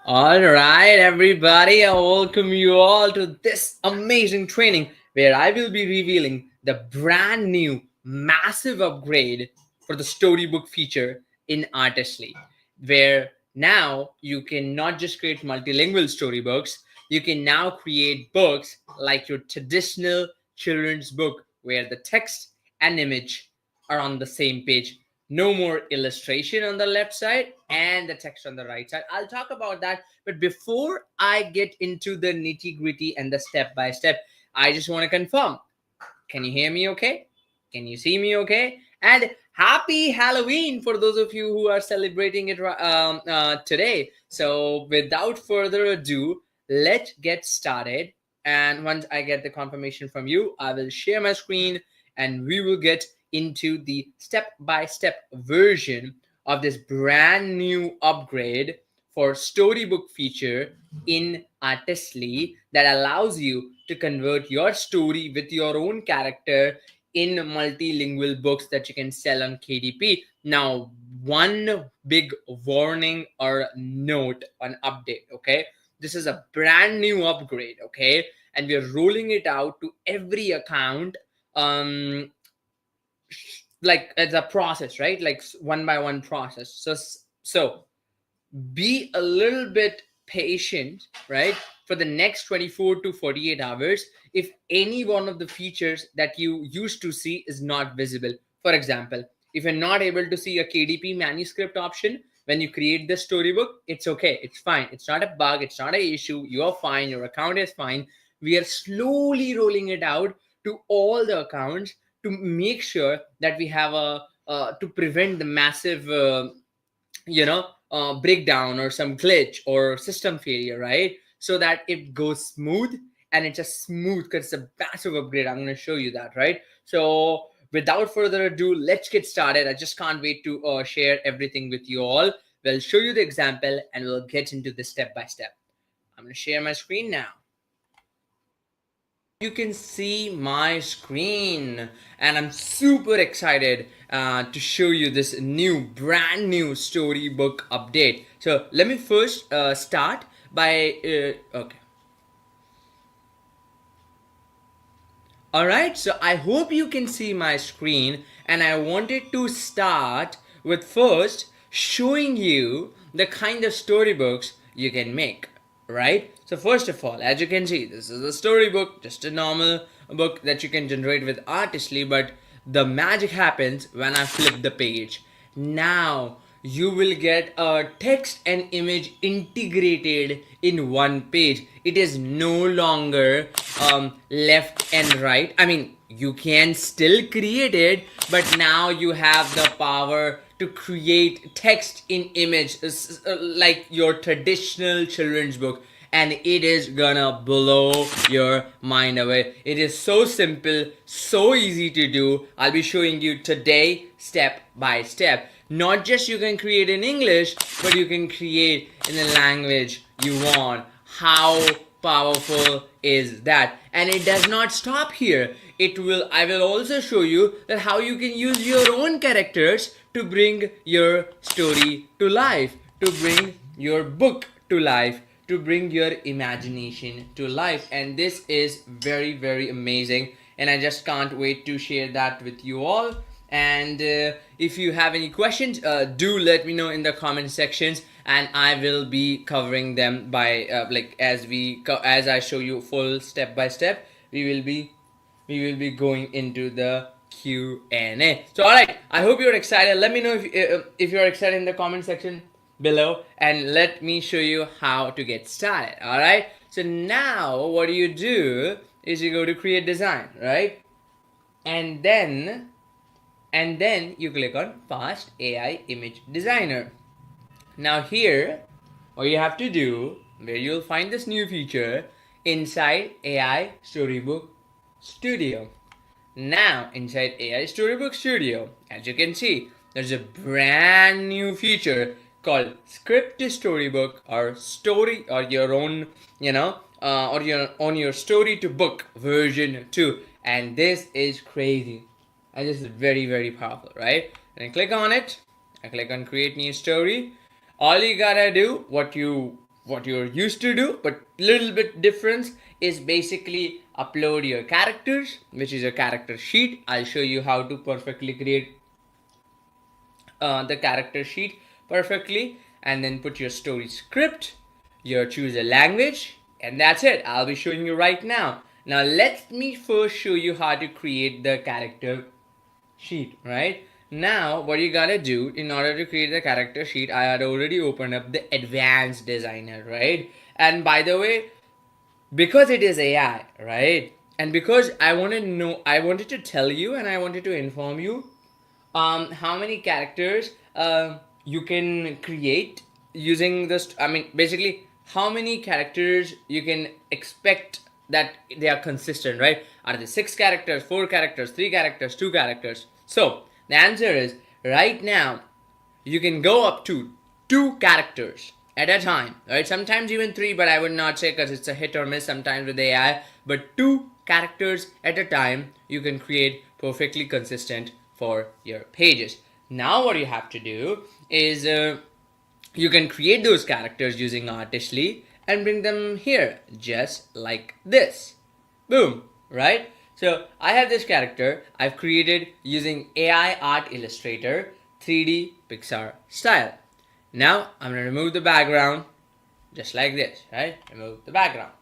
All right, everybody, I welcome you all to this amazing training where I will be revealing the brand new massive upgrade for the storybook feature in Artistly, where now you can not just create multilingual storybooks, you can now create books like your traditional children's book where the text and image are on the same page. No more illustration on the left side and the text on the right side. I'll talk about that. But before I get into the nitty gritty and the step by step, I just want to confirm, can you hear me okay? Can you see me okay? And happy Halloween for those of you who are celebrating it today. So, without further ado, let's get started. And once I get the confirmation from you, I will share my screen and we will get into the step by step version of this brand new upgrade for storybook feature in Artistly that allows you to convert your story with your own character in multilingual books that you can sell on KDP. Now, one big warning or note on update, okay? This is a brand new upgrade, okay? And we're rolling it out to every account like it's a process, right? Like one by one process. So be a little bit patient, right? For the next 24 to 48 hours, if any one of the features that you used to see is not visible. For example, if you're not able to see a KDP manuscript option when you create the storybook, it's okay. It's fine. It's not a bug. It's not an issue. You're fine. Your account is fine. We are slowly rolling it out to all the accounts to make sure that we have a to prevent the massive breakdown or some glitch or system failure, right? So that it goes smooth, and it's a smooth because it's a massive upgrade. I'm going to show you that, right? So without further ado, let's get started. I just can't wait to share everything with you all. We'll show you the example and we'll get into this step by step. I'm going to share my screen now. You can see my screen and I'm super excited to show you this brand new storybook update. So let me first start by okay. All right, so I hope you can see my screen, and I wanted to start with first showing you the kind of storybooks you can make, right? So first of all, as you can see, this is a storybook, just a normal book that you can generate with Artistly, but the magic happens when I flip the page. Now you will get a text and image integrated in one page. It is no longer left and right. I mean, you can still create it, but now you have the power to create text in image like your traditional children's book, and it is gonna blow your mind away. It is so simple, so easy to do. I'll be showing you today step by step. Not just you can create in English, but you can create in the language you want. How powerful is that? And it does not stop here. I will also show you that how you can use your own characters to bring your story to life, to bring your book to life, to bring your imagination to life. And this is very, very amazing, and I just can't wait to share that with you all. And if you have any questions, do let me know in the comment sections, and I will be covering them by as I show you full step by step. We will be going into the Q&A. So all right, I hope you're excited. Let me know if you're excited in the comment section below, and let me show you how to get started. All right, so now what you do is you go to create design, right? And then you click on Fast AI Image Designer. Now here, what you have to do, where you'll find this new feature inside AI Storybook Studio. Now inside AI Storybook Studio, as you can see, there's a brand new feature called Script to Storybook, or story, or your own, or your on your story to book version 2. And this is crazy. And this is very, very powerful, right? And I click on it. I click on create new story. All you gotta do, what you what you're used to do, but little bit difference is basically upload your characters, which is a character sheet. I'll show you how to perfectly create the character sheet perfectly, and then put your story script, your choose a language, and that's it. I'll be showing you right now. Now let me first show you how to create the character sheet. Right now, what you gotta do in order to create the character sheet, I had already opened up the advanced designer, right? And by the way, because it is AI, right? And because I wanted to tell you and I wanted to inform you how many characters you can create using this. I mean, basically, how many characters you can expect that they are consistent, right? Are they 6 characters, 4 characters, 3 characters, 2 characters? So the answer is right now you can go up to 2 characters at a time, right? Sometimes even 3, but I would not say because it's a hit or miss sometimes with AI. But 2 characters at a time you can create perfectly consistent for your pages. Now what you have to do is you can create those characters using Artistly and bring them here just like this. Boom, right? So I have this character I've created using AI Art Illustrator 3D Pixar style. Now I'm going to remove the background just like this, right? Remove the background.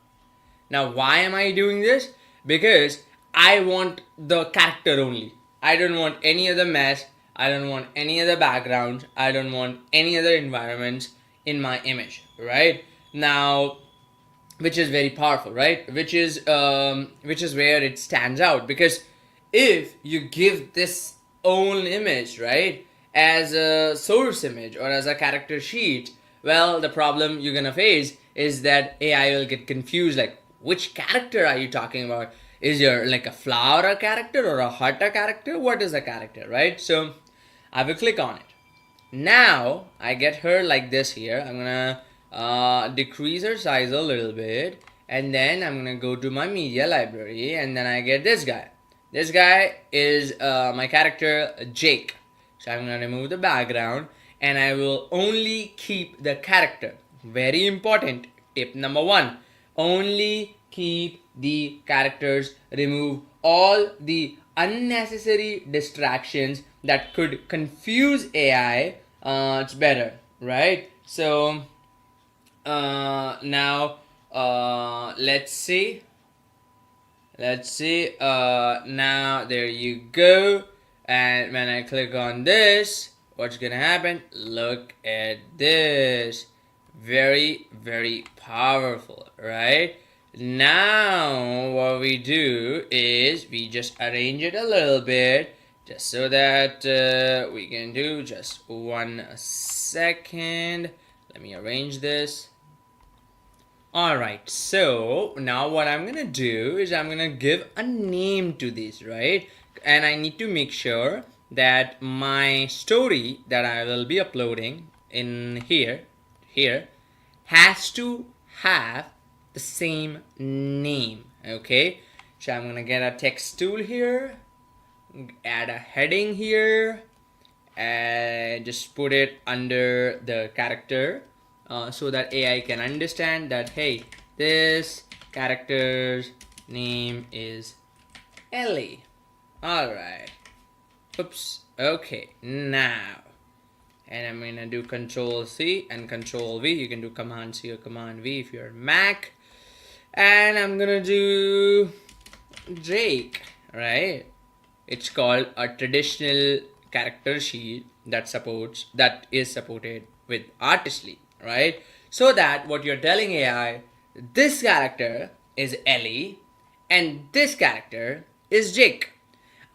Now why am I doing this? Because I want the character only. I don't want any other mess. I don't want any other backgrounds. I don't want any other environments in my image, right? Now, which is very powerful, right? Which is where it stands out, because if you give this own image, right, as a source image or as a character sheet, well, the problem you're gonna face is that AI will get confused, like which character are you talking about? Is your like a flower a character or a heart a character? What is a character, right? So I will click on it. Now I get her like this here. I'm gonna decrease her size a little bit, and then I'm gonna go to my media library, and then I get this guy. This guy is my character Jake. So I'm gonna remove the background and I will only keep the character. Very important tip number 1: only keep the characters. Remove all the unnecessary distractions that could confuse AI. It's better, right? So now let's see now there you go. And when I click on this, what's gonna happen? Look at this. Very, very powerful, right? Now what we do is we just arrange it a little bit, just so that we can do just 1 second. Let me arrange this. Alright, so now what I'm gonna do is I'm gonna give a name to this, right? And I need to make sure that my story that I will be uploading in here has to have the same name. Okay, so I'm gonna get a text tool here, add a heading here, and just put it under the character so that AI can understand that, hey, this character's name is Ellie. Alright, oops, okay, now, and I'm gonna do Control C and Control V. You can do Command C or Command V if you're Mac. And I'm gonna do Drake, right? It's called a traditional character sheet that is supported with Artistly, right? So that what you're telling AI, this character is Ellie and this character is Jake.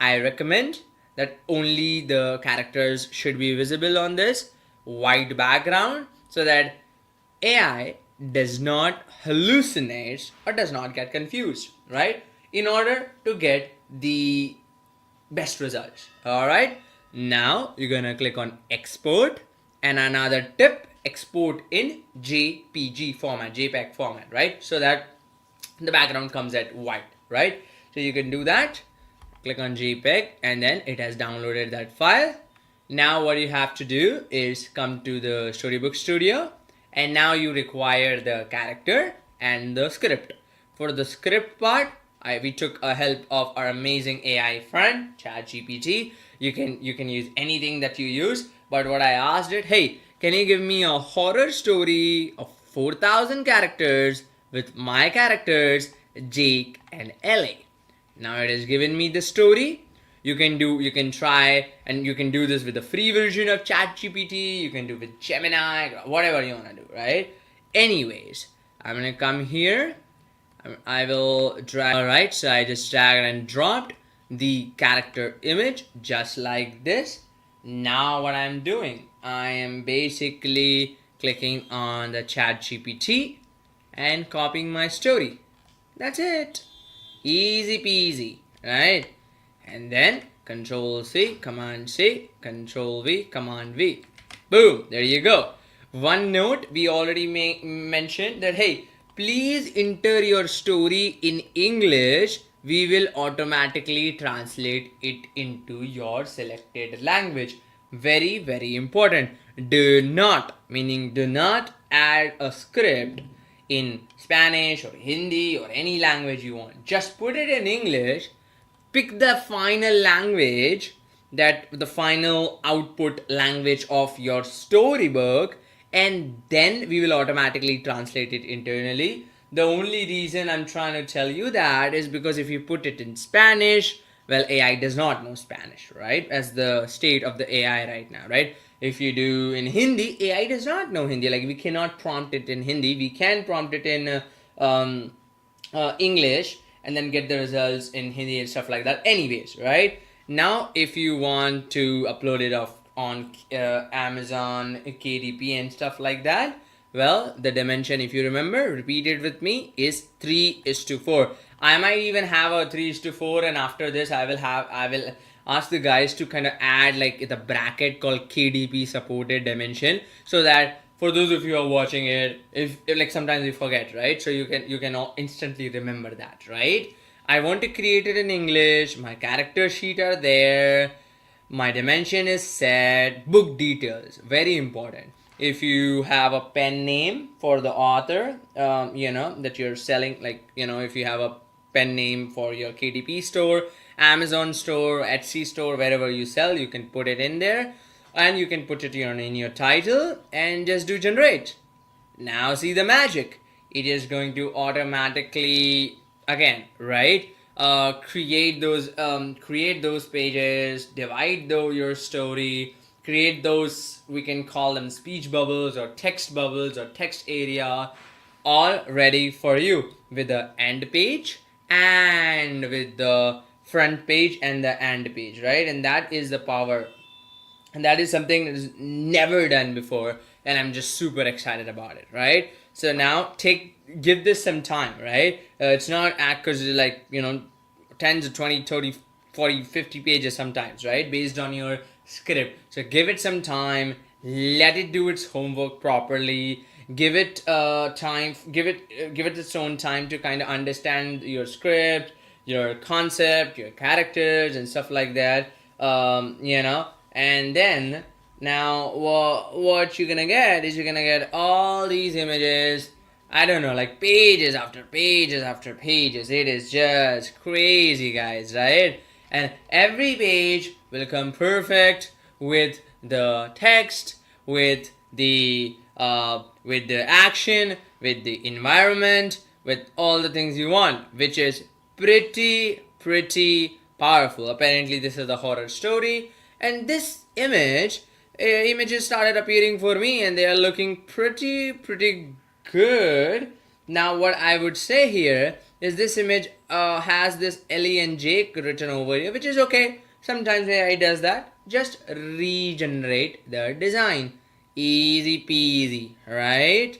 I recommend that only the characters should be visible on this white background so that AI does not hallucinate or does not get confused, right? In order to get the best results. Alright, now you're gonna click on export, and another tip, export in JPG format, JPEG format, right? So that the background comes at white, right? So you can do that. Click on JPEG and then it has downloaded that file. Now what you have to do is come to the Storybook Studio and now you require the character and the script. For the script part, we took a help of our amazing AI friend ChatGPT. You can use anything that you use, but what I asked it, hey, can you give me a horror story of 4,000 characters with my characters Jake and Ellie? Now it has given me the story. You can try, and you can do this with the free version of ChatGPT. You can do with Gemini, whatever you want to do, right? Anyways, I'm gonna come here. I will drag. All right, so I just dragged and dropped the character image just like this. Now what I'm doing, I am basically clicking on the ChatGPT and copying my story. That's it. Easy peasy, right? And then Control C, Command C, Control V, Command V. Boom, there you go. One note, we already mentioned that, hey, please enter your story in English. We will automatically translate it into your selected language. Very, very important. Do not, meaning do not add a script in Spanish or Hindi or any language you want. Just put it in English, pick the final language, that the final output language of your storybook, and then we will automatically translate it internally. The only reason I'm trying to tell you that is because if you put it in Spanish, well, AI does not know Spanish, right? As the state of the AI right now, right? If you do in Hindi, AI does not know Hindi. Like, we cannot prompt it in Hindi. We can prompt it in English and then get the results in Hindi and stuff like that. Anyways, right? Now, if you want to upload it on Amazon, KDP and stuff like that, well, the dimension, if you remember, repeat it with me, is 3:4. I might even have a 3:4, and after this I will ask the guys to kind of add like the bracket called KDP supported dimension, so that for those of you who are watching it, if like sometimes we forget, right? So you can all instantly remember that, right? I want to create it in English. My character sheet are there. My dimension is set. Book details, very important. If you have a pen name for the author, that you're selling, like, if you have a pen name for your KDP store, Amazon store, Etsy store, wherever you sell, you can put it in there, and you can put it in your title and just do generate. Now see the magic. It is going to automatically, again, right, create those pages, divide your story, create those, we can call them speech bubbles or text area, all ready for you with the end page and with the front page and the end page, right? And that is the power, and that is something that is never done before, and I'm just super excited about it, right? So now give this some time, right? It's not because like, 10 to 20, 30, 40, 50 pages sometimes, right? Based on your script. So give it some time, let it do its homework properly, give it time, give it its own time to kind of understand your script, your concept, your characters and stuff like that. And then now what you're gonna get is, you're gonna get all these images, I don't know, like pages after pages after pages. It is just crazy, guys, right? And every page will come perfect with the text, with the action, with the environment, with all the things you want, which is pretty powerful. Apparently this is a horror story, and this images started appearing for me, and they are looking pretty good. Now what I would say here is, this image has this Ellie and Jake written over here, which is okay. Sometimes AI does that. Just regenerate the design. Easy peasy, right?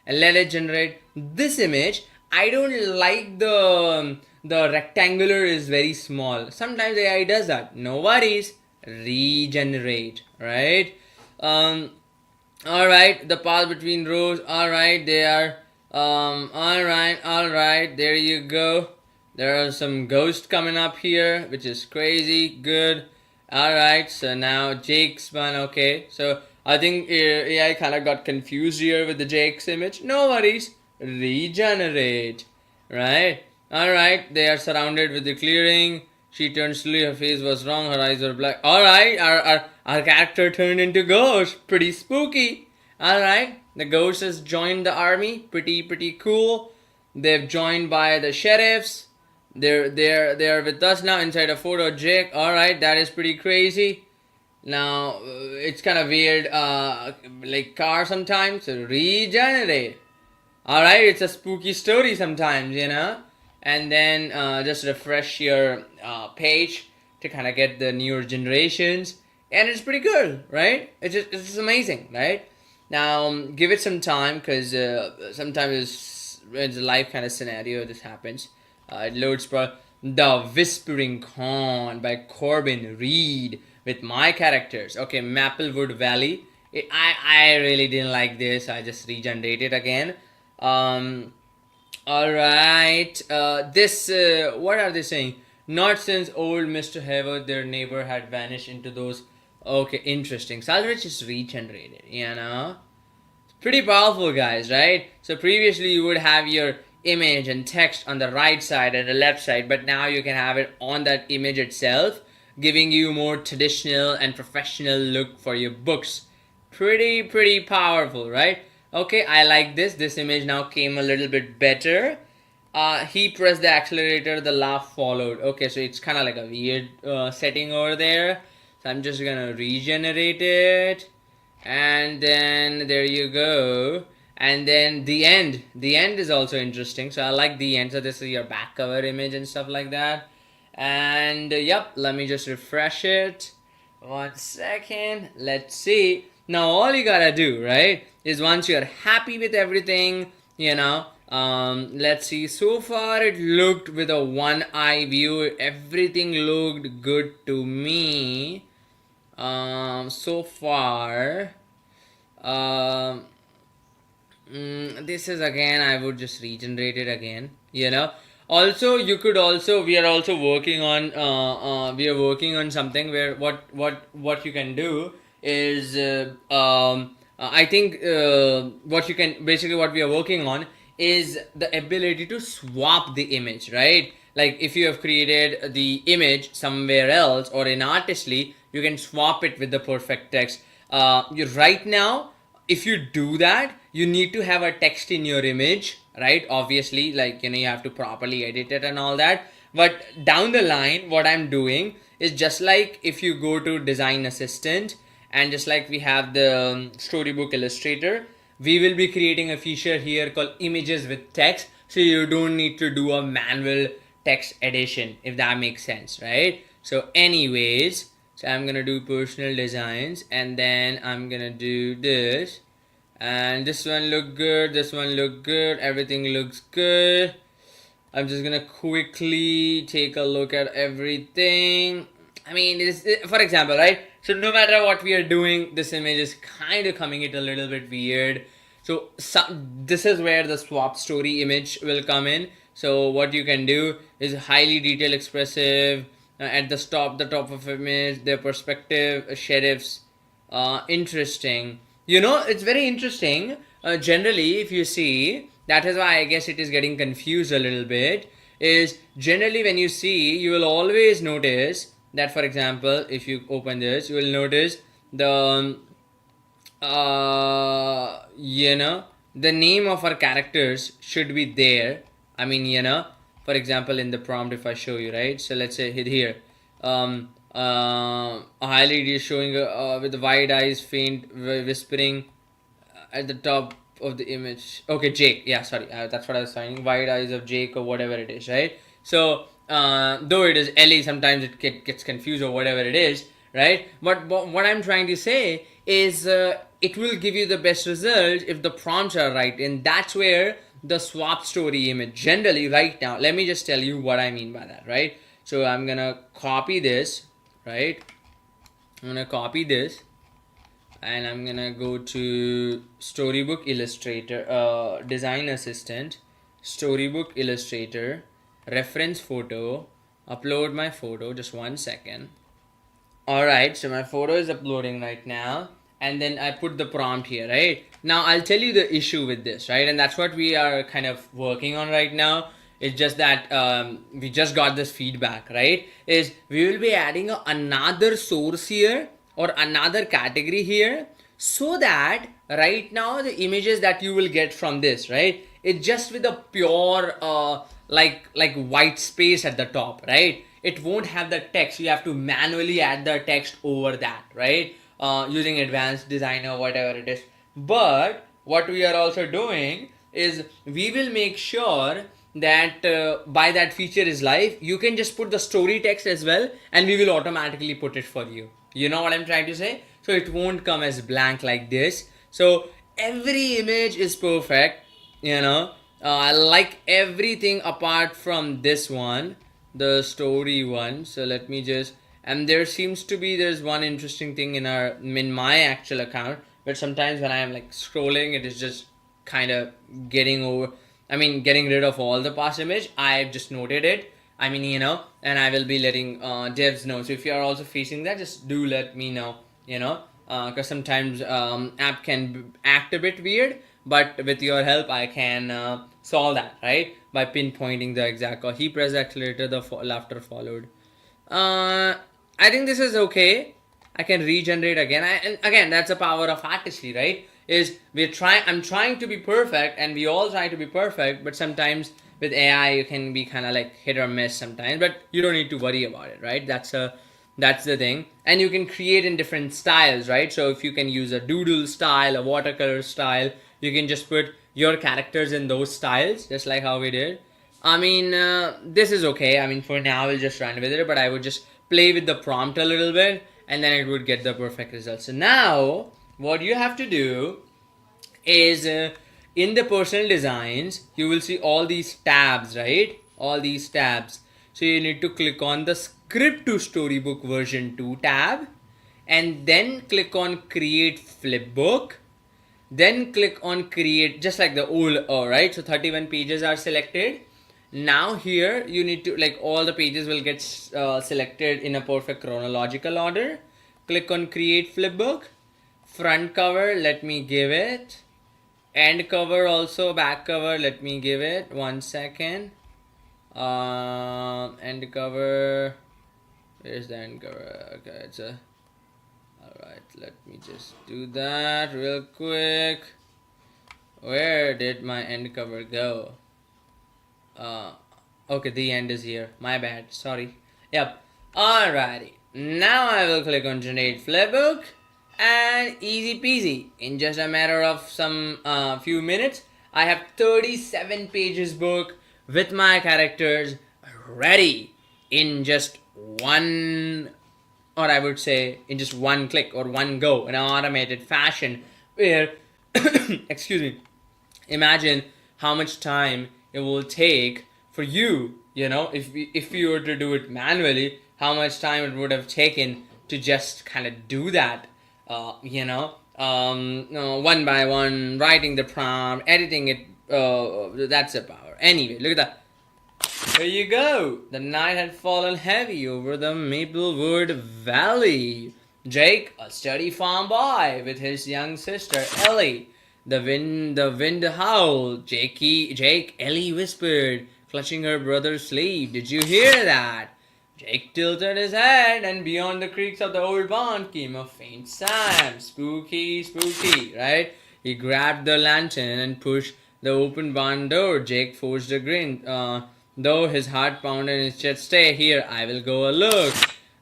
And let it generate this image. I don't like the rectangular is very small. Sometimes AI does that. No worries. Regenerate, right? Alright, the path between rows. Alright, they are alright, there you go. There are some ghosts coming up here, which is crazy good. Alright, so now Jake's one. Okay, so I think AI kind of got confused here with the Jake's image. No worries. Regenerate. Right? Alright, they are surrounded with the clearing. She turned slowly, her face was wrong, her eyes were black. Alright, our character turned into ghost. Pretty spooky. Alright, the ghost has joined the army. Pretty cool. They've joined by the sheriffs. They're with us now inside a photo Jake. Alright, that is pretty crazy. Now it's kind of weird, like car sometimes. So regenerate. Alright, it's a spooky story sometimes, you know. And then just refresh your page to kind of get the newer generations, and it's pretty good, right? It's just amazing, right? Now give it some time, because sometimes it's a live kind of scenario this happens. It loads for The Whispering Con by Corbin Reed with my characters. Okay, Maplewood Valley. I really didn't like this. I just regenerated again. All right. What are they saying? Not since old Mr. Hayward, their neighbor, had vanished into those. Okay, interesting. Salvage is regenerated, you know? Pretty powerful, guys, right? So previously you would have your image and text on the right side and the left side, but now you can have it on that image itself, giving you more traditional and professional look for your books. Pretty powerful, right? Okay, I like this image now came a little bit better. He pressed the accelerator, the laugh followed. Okay, so it's kind of like a weird setting over there. So I'm just gonna regenerate it, and then there you go. And then the end is also interesting, so I like the end. So this is your back cover image and stuff like that. And yep, let me just refresh it. 1 second, let's see. Now all you gotta do, right, is once you're happy with everything, you know, let's see. So far it looked with a one eye view, everything looked good to me. So far, this is again, I would just regenerate it again, you know. Also, you could also, we are also working on something where what you can do is I think what you can, basically what we are working on is the ability to swap the image, right? Like if you have created the image somewhere else or in Artistly, you can swap it with the perfect text. You right now, if you do that, you need to have a text in your image, right? Obviously, like, you know, you have to properly edit it and all that. But down the line, what I'm doing is just like if you go to Design Assistant, and just like we have the Storybook Illustrator, we will be creating a feature here called Images with Text. So you don't need to do a manual text edition, if that makes sense, right? So anyways, so I'm gonna do personal designs, and then I'm gonna do this, and this one look good, this one look good, everything looks good. I'm just gonna quickly take a look at everything. I mean, for example, right? So no matter what we are doing, this image is kind of coming it a little bit weird. So this is where the swap story image will come in. So what you can do is highly detailed, expressive, at the top of image, their perspective, sheriffs, interesting. You know, it's very interesting. Generally, if you see, that is why I guess it is getting confused a little bit, is generally when you see, you will always notice that, for example, if you open this, you will notice the you know, the name of our characters should be there. I mean, you know, for example, in the prompt, if I show you, right? So let's say hit here, highlight is showing with the wide eyes, faint whispering at the top of the image. Okay, Jake. Yeah, sorry, that's what I was saying. Wide eyes of Jake or whatever it is, right? So though it is Ellie, sometimes it gets confused or whatever it is, right? But what I'm trying to say is it will give you the best result if the prompts are right, and that's where the swap story image generally right now. Let me just tell you what I mean by that, right? So I'm gonna copy this, right? I'm gonna copy this, and I'm gonna go to Storybook Illustrator, Design Assistant, Storybook Illustrator, reference photo, upload my photo. Just 1 second. Alright, so my photo is uploading right now, and then I put the prompt here, right? Now I'll tell you the issue with this, right? And that's what we are kind of working on right now. It's just that we just got this feedback, right? Is we will be adding another source here or another category here, so that right now the images that you will get from this, right? It's just with a pure like white space at the top, right? It won't have the text. You have to manually add the text over that, right? Using advanced designer, whatever it is. But what we are also doing is we will make sure that by that feature is live, you can just put the story text as well, and we will automatically put it for you. You know what I'm trying to say? So it won't come as blank like this. So every image is perfect, you know. I like everything apart from this one, the story one. So let me just, and there seems to be, there's one interesting thing in my actual account, but sometimes when I am like scrolling, it is just kind of getting rid of all the past image. I've just noted it. And I will be letting devs know. So if you are also facing that, just do let me know, because sometimes app can act a bit weird, but with your help, I can solve that, right? By pinpointing the exact call. He pressed the accelerator, the laughter followed. I think this is okay. I can regenerate again. And again, that's the power of Artistly, right? I'm trying to be perfect, and we all try to be perfect, but sometimes with AI you can be kind of like hit or miss sometimes, but you don't need to worry about it, right? That's the thing. And you can create in different styles, right? So if you can use a doodle style, a watercolor style, you can just put your characters in those styles, just like how we did. This is okay. For now, we'll just run with it, but I would just play with the prompt a little bit, and then it would get the perfect result. So now, what you have to do is in the personal designs, you will see all these tabs, right? All these tabs. So you need to click on the script to storybook version 2 tab, and then click on create flipbook. Then click on create, just like the old, right? So 31 pages are selected. Now here you need to, like, all the pages will get selected in a perfect chronological order. Click on create flipbook. Front cover, let me give it. End cover also, back cover, let me give it. 1 second. End cover. Where's the end cover? Okay, it's a. Alright, let me just do that real quick. Where did my end cover go? Okay, the end is here. My bad, sorry. Yep. Alrighty. Now I will click on generate flipbook, and easy peasy. In just a matter of some few minutes, I have 37 pages book with my characters ready in just one, or I would say in just one click or one go, in an automated fashion, where excuse me, imagine how much time it will take for you, if you were to do it manually, how much time it would have taken to just kind of do that, one by one, writing the prompt, editing it. That's the power. Anyway, look at that. There you go. The night had fallen heavy over the Maplewood Valley. Jake, a sturdy farm boy, with his young sister Ellie. The wind howled. Jake, Ellie whispered, clutching her brother's sleeve. Did you hear that? Jake tilted his head, and beyond the creaks of the old barn came a faint sound. Spooky, spooky, right? He grabbed the lantern and pushed the open barn door. Jake forced a grin, though his heart pounded in his chest. Stay here, I will go a look.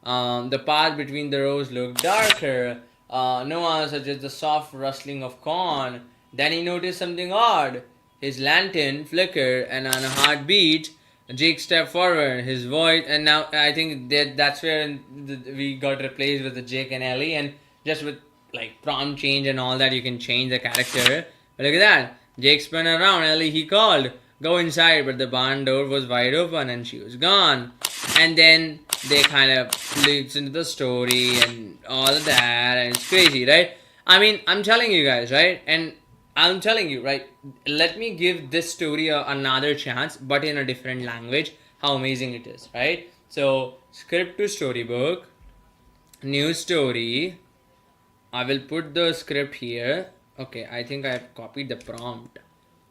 The path between the rows looked darker. No answer, just the soft rustling of corn. Then he noticed something odd. His lantern flickered, and on a heartbeat, Jake stepped forward, his voice, and now I think that's where we got replaced with the Jake and Ellie, and just with like prompt change and all that, you can change the character. But look at that. Jake spun around. Ellie, he called, go inside, but the barn door was wide open and she was gone. And then they kind of leads into the story and all of that, and it's crazy, right? I'm telling you guys, right? And I'm telling you, right? Let me give this story another chance, but in a different language. How amazing it is, right? So, script to storybook, new story. I will put the script here. Okay, I think I have copied the prompt,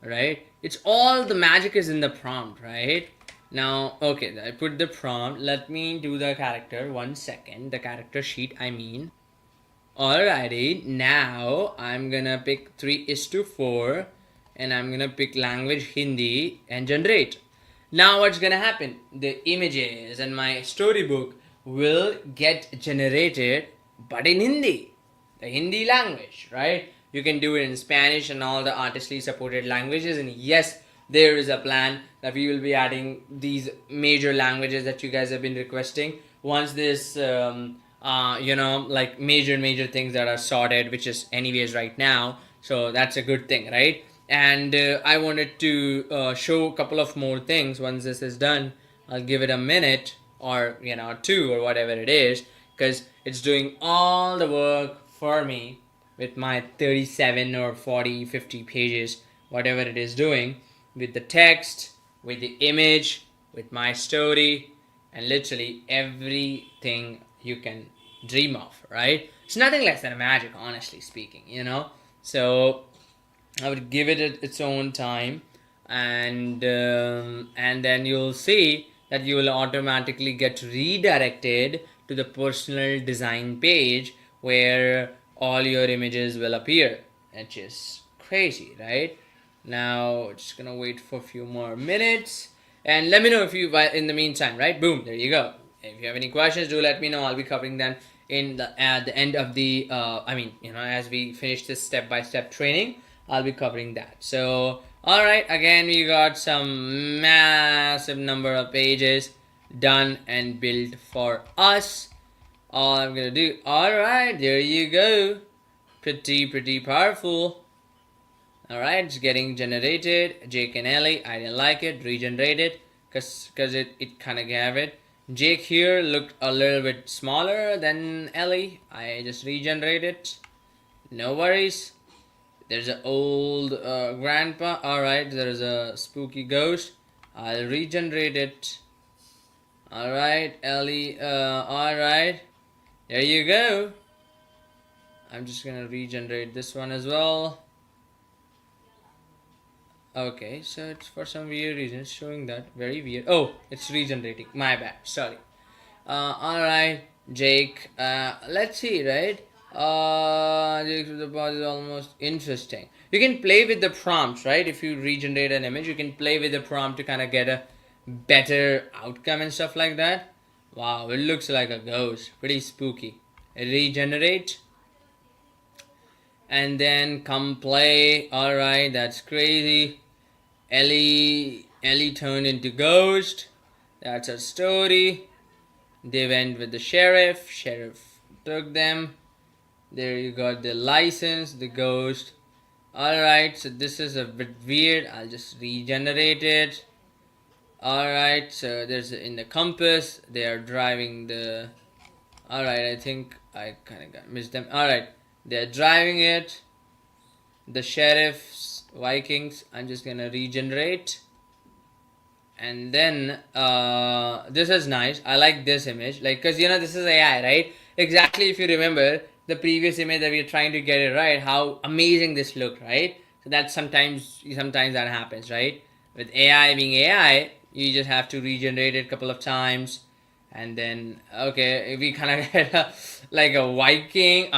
right? It's all the magic is in the prompt, right? Now, okay, I put the prompt. Let me do the character. 1 second. The character sheet, I mean. Alrighty, now I'm gonna pick 3:4 and I'm gonna pick language Hindi and generate. Now what's gonna happen? The images and my storybook will get generated, but in Hindi, the Hindi language, right? You can do it in Spanish and all the Artistly supported languages. And yes, there is a plan that we will be adding these major languages that you guys have been requesting. Once this, like major things that are sorted, which is anyways right now. So that's a good thing, right? And I wanted to show a couple of more things. Once this is done, I'll give it a minute or two or whatever it is, because it's doing all the work for me with my 37 or 40 50 pages, whatever it is doing, with the text, with the image, with my story, and literally everything you can dream of, right? It's nothing less than a magic, honestly speaking, so I would give it its own time, and then you'll see that you will automatically get redirected to the personal design page where all your images will appear, which is crazy, right? Now just gonna wait for a few more minutes, and let me know if you, in the meantime, right? Boom, there you go. If you have any questions, do let me know. I'll be covering them at the end of the as we finish this step-by-step training, I'll be covering that. So all right, again, we got some massive number of pages done and built for us. All I'm gonna do, all right, there you go. Pretty powerful. All right, it's getting generated. Jake and Ellie, I didn't like it. Regenerate it because it kind of gave it. Jake here looked a little bit smaller than Ellie. I just regenerated it. No worries. There's an old grandpa. Alright, there's a spooky ghost. I'll regenerate it. Alright, Ellie. Alright. There you go. I'm just gonna regenerate this one as well. Okay, so it's for some weird reason showing that. Very weird. Oh, it's regenerating. My bad. Sorry. Alright, Jake. Let's see, right? Jake the boss is almost interesting. You can play with the prompts, right? If you regenerate an image, you can play with the prompt to kind of get a better outcome and stuff like that. Wow, it looks like a ghost. Pretty spooky. Regenerate. And then come play. Alright, that's crazy. Ellie turned into ghost. That's a story. They went with the sheriff. Sheriff took them. There you got the license, the ghost. Alright, so this is a bit weird. I'll just regenerate it. Alright, so there's in the compass. They are driving the... Alright, I think I kind of missed them. Alright, they're driving it. The sheriff's Vikings. I'm just gonna regenerate. And then this is nice. I like this image, like, because this is AI, right? Exactly. If you remember the previous image that we were trying to get it right, how amazing this looked, right? So that sometimes that happens, right? With AI being AI, you just have to regenerate it a couple of times, and then okay, we kind of get like a Viking.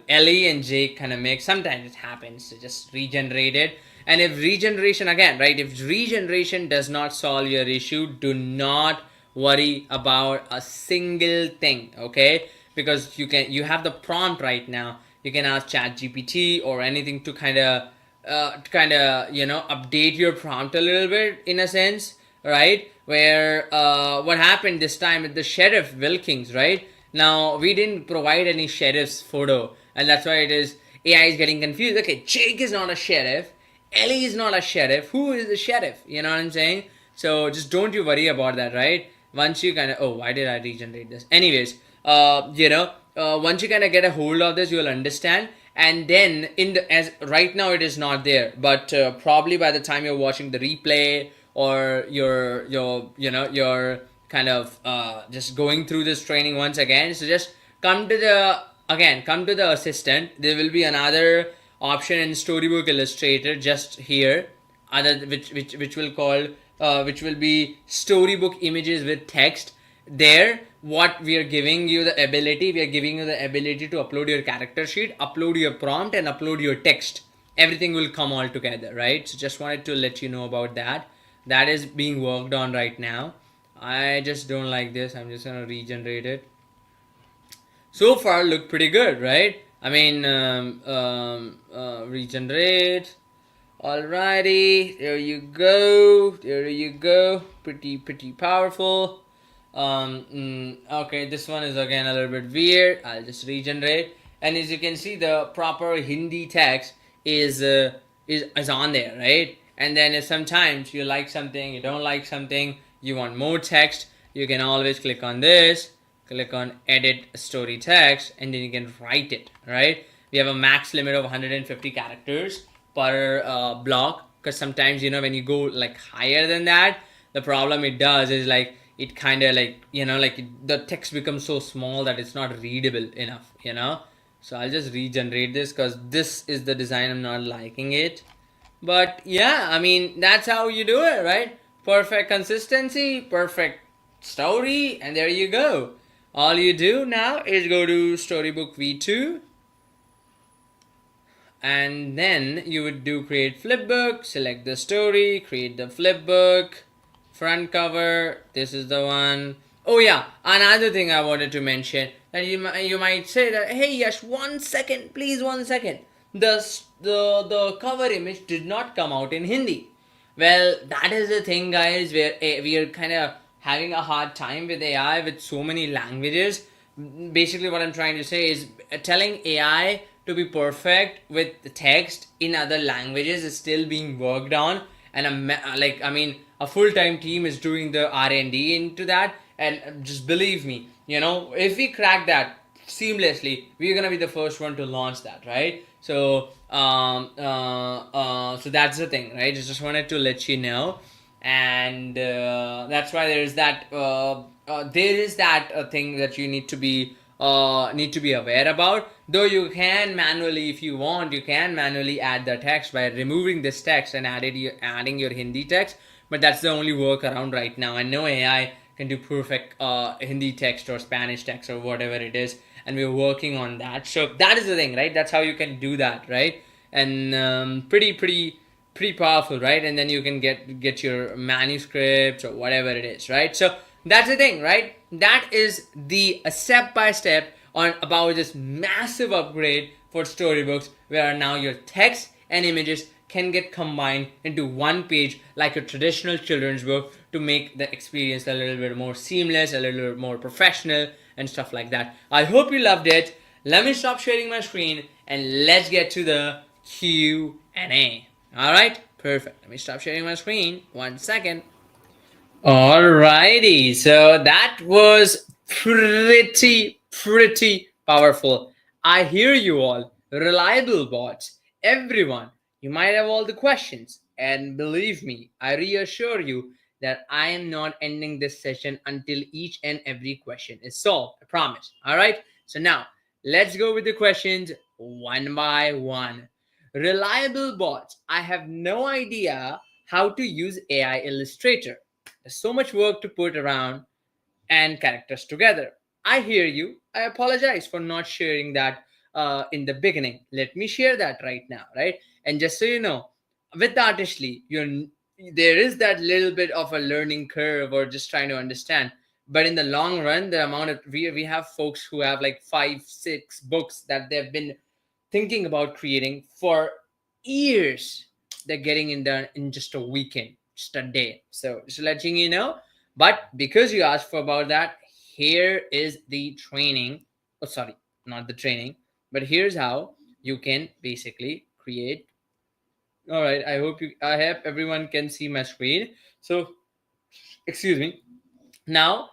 Ellie and Jake kind of mix. Sometimes it happens. So just regenerate it. And if regeneration, again, right, if regeneration does not solve your issue, do not worry about a single thing, okay? Because you have the prompt right now. You can ask ChatGPT or anything to kind of update your prompt a little bit, in a sense, right? Where what happened this time with the sheriff Wilkins, right? Now we didn't provide any sheriff's photo, and that's why AI is getting confused. Okay, Jake is not a sheriff. Ellie is not a sheriff. Who is the sheriff? You know what I'm saying? So just don't you worry about that, right? Once you kind of, oh, why did I regenerate this? Anyways, once you kind of get a hold of this, you'll understand. And then as right now it is not there, but probably by the time you're watching the replay, or you're kind of just going through this training once again, so just come to the again, come to the assistant. There will be another option in Storybook Illustrator just here, other which will call which will be Storybook Images with Text. There, what we are giving you the ability, we are giving you the ability to upload your character sheet, upload your prompt, and upload your text. Everything will come all together, right? So just wanted to let you know about that. That is being worked on right now. I just don't like this. I'm just gonna regenerate it. So far look pretty good, right? I mean, regenerate. Alrighty, there you go. There you go. Pretty powerful. Okay, this one is again a little bit weird. I'll just regenerate, and as you can see, the proper Hindi text is on there, right? And then if sometimes you like something, you don't like something, you want more text, you can always click on this, click on edit story text, and then you can write it, right? We have a max limit of 150 characters per block, because sometimes, when you go like higher than that, the problem it does is like it kind of like the text becomes so small that it's not readable enough. So I'll just regenerate this because this is the design I'm not liking it. But yeah, I mean, that's how you do it, right? Perfect consistency, perfect story, and there you go. All you do now is go to Storybook V2, and then you would do create flipbook, select the story, create the flipbook, front cover, this is the one. Oh yeah, another thing I wanted to mention, that you might say that, hey Yash, 1 second, please, 1 second. The cover image did not come out in Hindi. Well, that is the thing, guys, where we are kind of having a hard time with AI with so many languages. Basically, what I'm trying to say is telling AI to be perfect with the text in other languages is still being worked on, and a full-time team is doing the R&D into that. And just believe me, if we crack that seamlessly, we're gonna be the first one to launch that, right? So that's the thing, right? Just wanted to let you know, and that's why there is that thing that you need to be aware about. Though you can manually, if you want, you can manually add the text by removing this text and adding your Hindi text. But that's the only workaround right now. And no AI can do perfect Hindi text or Spanish text or whatever it is, and we're working on that. So that is the thing, right? That's how you can do that, right? And pretty powerful, right? And then you can get your manuscripts or whatever it is, right? So that's the thing, right? That is the step by step on about this massive upgrade for storybooks, where now your text and images can get combined into one page like a traditional children's book, to make the experience a little bit more seamless, a little bit more professional, and stuff like that. I hope you loved it. Let me stop sharing my screen and let's get to the Q&A. All right, perfect. Let me stop sharing my screen. 1 second. Alrighty, so that was pretty powerful. I hear you all, reliable bots, everyone. You might have all the questions, and believe me, I reassure you that I am not ending this session until each and every question is solved. I promise. All right, so now let's go with the questions one by one. Reliable bots. I have no idea how to use AI Illustrator. There's so much work to put around and characters together. I hear you. I apologize for not sharing that in the beginning. Let me share that right now, right? And just so you know, with Artistly, there is that little bit of a learning curve or just trying to understand. But in the long run, the amount of we have folks who have like 5, 6 books that they've been thinking about creating for years. They're getting it done in just a weekend, just a day. So just letting you know. But because you asked for about that, here is the training. Oh, sorry, not the training, but here's how you can basically create. All right, I hope everyone can see my screen. So excuse me. Now,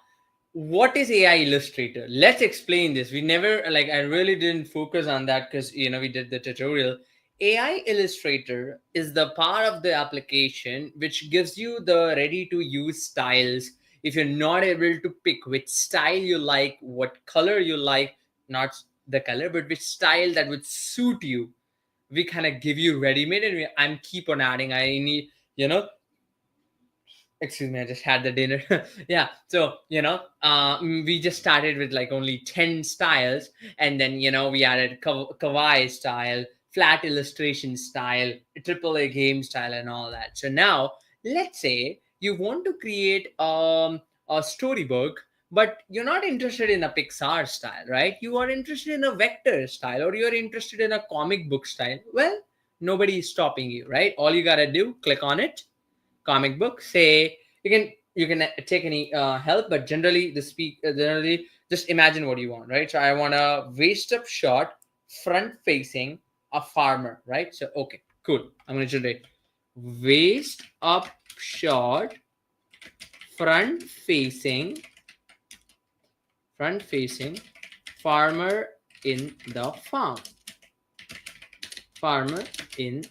what is AI Illustrator? Let's explain this. We never, like, I really didn't focus on that because, we did the tutorial. AI Illustrator is the part of the application which gives you the ready to use styles. If you're not able to pick which style you like, what color you like, not the color, but which style that would suit you. We kind of give you ready made, and I'm keep on adding. I need, you know, excuse me, I just had the dinner. Yeah, so we just started with like only 10 styles, and then we added kawaii style, flat illustration style, AAA game style, and all that. So now let's say you want to create a storybook, but you're not interested in a Pixar style, right? You are interested in a vector style, or you're interested in a comic book style. Well, nobody is stopping you, right? All you gotta do, click on it, comic book. Say you can take any help, but generally just imagine what you want, right? So I want a waist up shot, front facing, a farmer, right? So okay, cool. I'm gonna generate waist up shot, front facing, farmer in the farm, farmer in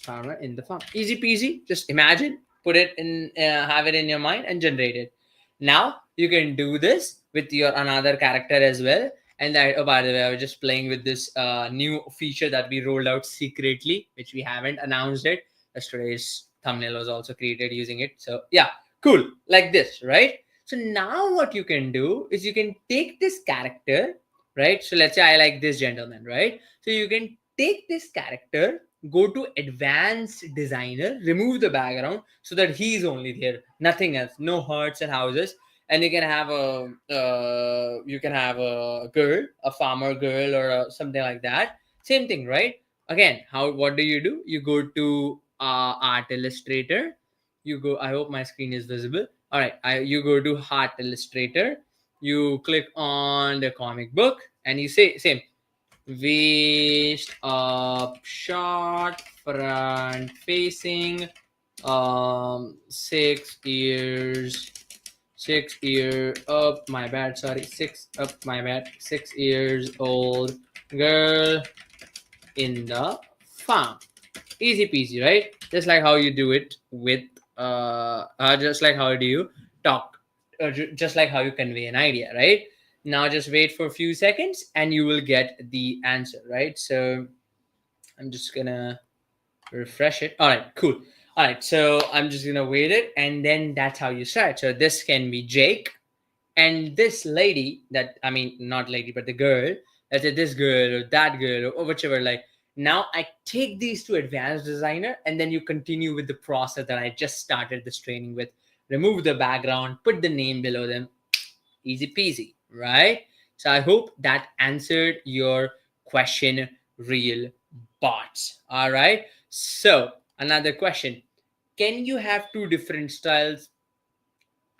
farmer in the farm. Easy peasy. Just imagine, put it in, have it in your mind, and generate it. Now you can do this with your another character as well. And that, oh, by the way, I was just playing with this new feature that we rolled out secretly, which we haven't announced it. Yesterday's thumbnail was also created using it. So yeah, cool. Like this, right? So now what you can do is you can take this character, right? So let's say I like this gentleman, right? So you can take this character, go to advanced designer, remove the background so that he's only there, nothing else, no hearts and houses. And you can have a girl, a farmer girl, or something like that. Same thing, right? Again, what do? You go to art illustrator. You go, I hope my screen is visible. All right, you go to art illustrator, you click on the comic book, and you say same, waist up short, front facing, 6 ears, 6 year up, my bad, sorry, 6 years old girl in the farm. Easy peasy, right? Just like how you do it with just like how do you talk, just like how you convey an idea, right? Now just wait for a few seconds and you will get the answer, right? So I'm just gonna refresh it. All right, cool. All right, so I'm just gonna wait it, and then that's how you start. So this can be Jake, and this lady, that I mean not lady but the girl, let's say this girl or that girl or whichever, like, now I take these to advanced designer, and then you continue with the process that I just started this training with. Remove the background, put the name below them. Easy peasy, right? So I hope that answered your question, real bots. All right, so another question: can you have two different styles?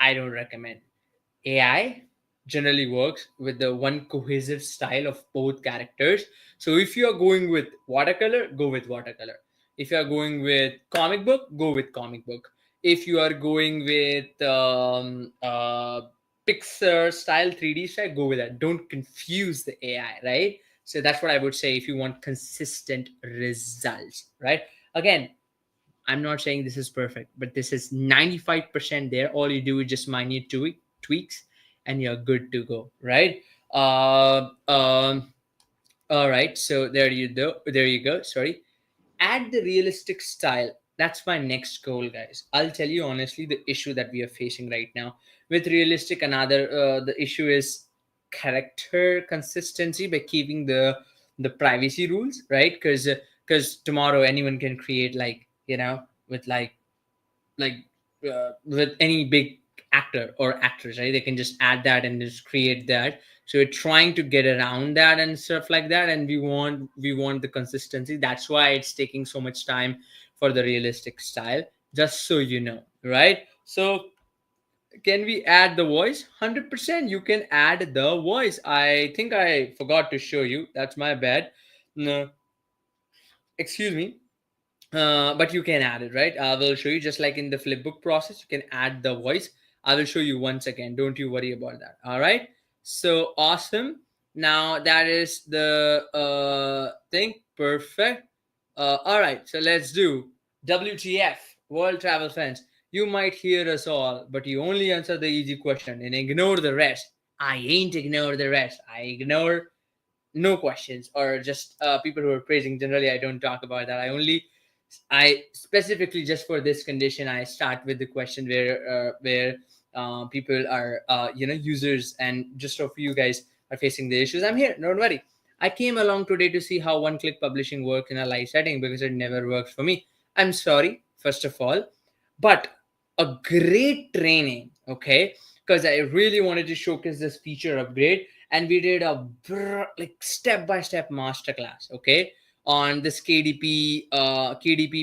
I don't recommend. AI generally works with the one cohesive style of both characters. So if you are going with watercolor, go with watercolor. If you are going with comic book, go with comic book. If you are going with Pixar style, 3D style, go with that. Don't confuse the AI, right? So that's what I would say if you want consistent results, right? Again, I'm not saying this is perfect, but this is 95% there. All you do is just minute tweaks, and you're good to go, right? All right. So there you go. There you go. Sorry. Add the realistic style. That's my next goal, guys. I'll tell you honestly, the issue that we are facing right now with realistic, another the issue is character consistency by keeping the privacy rules, right? Because tomorrow anyone can create, like, with like with any big actor or actress, right? They can just add that and just create that. So we're trying to get around that and stuff like that, and we want the consistency. That's why it's taking so much time for the realistic style, just so you know, right? So can we add the voice? 100% you can add the voice. I think I forgot to show you, that's my bad. No, excuse me. But you can add it, right? I will show you, just like in the flipbook process, you can add the voice. I will show you once again. Don't you worry about that. All right. So awesome. Now that is the thing. Perfect. All right. So let's do WTF, World Travel Fans. You might hear us all, but you only answer the easy question and ignore the rest. I ain't ignore the rest. I ignore no questions, or just people who are praising. Generally, I don't talk about that. I specifically, just for this condition, I start with the question where people are, users, and just a few guys are facing the issues. I'm here, don't worry. I came along today to see how one-click publishing works in a live setting, because it never works for me. I'm sorry, first of all, but a great training, okay? Because I really wanted to showcase this feature upgrade, and we did a like step-by-step masterclass, okay, on this KDP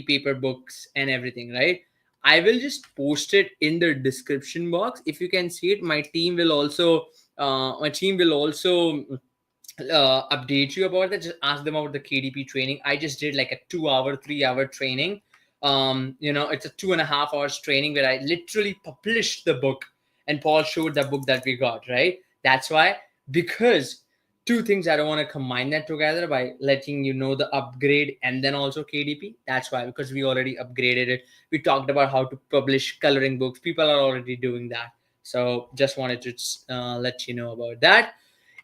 paper books and everything, right? I will just post it in the description box. If you can see it, my team will also update you about that. Just ask them about the KDP training. I just did like a 2 hour, 3 hour training. It's a 2.5 hours training where I literally published the book, and Paul showed the book that we got, right? That's why, because two things, I don't want to combine that together by letting you know the upgrade and then also KDP. That's why, because we already upgraded it. We talked about how to publish coloring books. People are already doing that. So just wanted to let you know about that.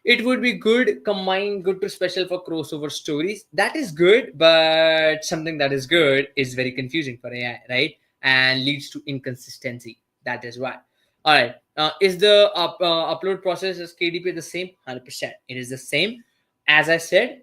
It would be good combine good to special for crossover stories. That is good, but something that is good is very confusing for AI, right? And leads to inconsistency. That is why. All right. Is the upload process as KDP the same? 100%. It is the same. As I said,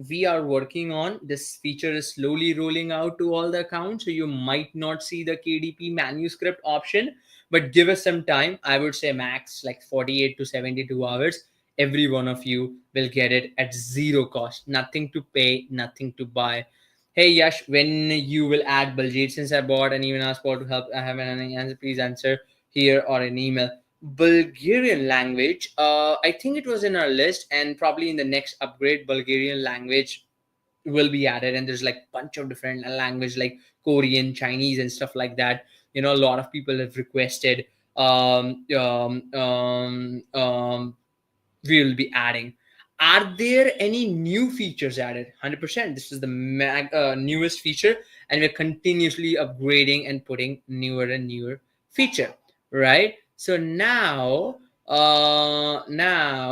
we are working on this feature, is slowly rolling out to all the accounts. So you might not see the KDP manuscript option, but give us some time. I would say max like 48 to 72 hours. Every one of you will get it at zero cost. Nothing to pay, nothing to buy. Hey Yash, when you will add Baljeet, since I bought and even asked Paul to help, I haven't any answer. Please answer here or an email. Bulgarian language. I think it was in our list, and probably in the next upgrade, Bulgarian language will be added. And there's like bunch of different language like Korean, Chinese, and stuff like that. A lot of people have requested. We will be adding. Are there any new features added? 100%. This is the newest feature, and we're continuously upgrading and putting newer and newer feature, right? So now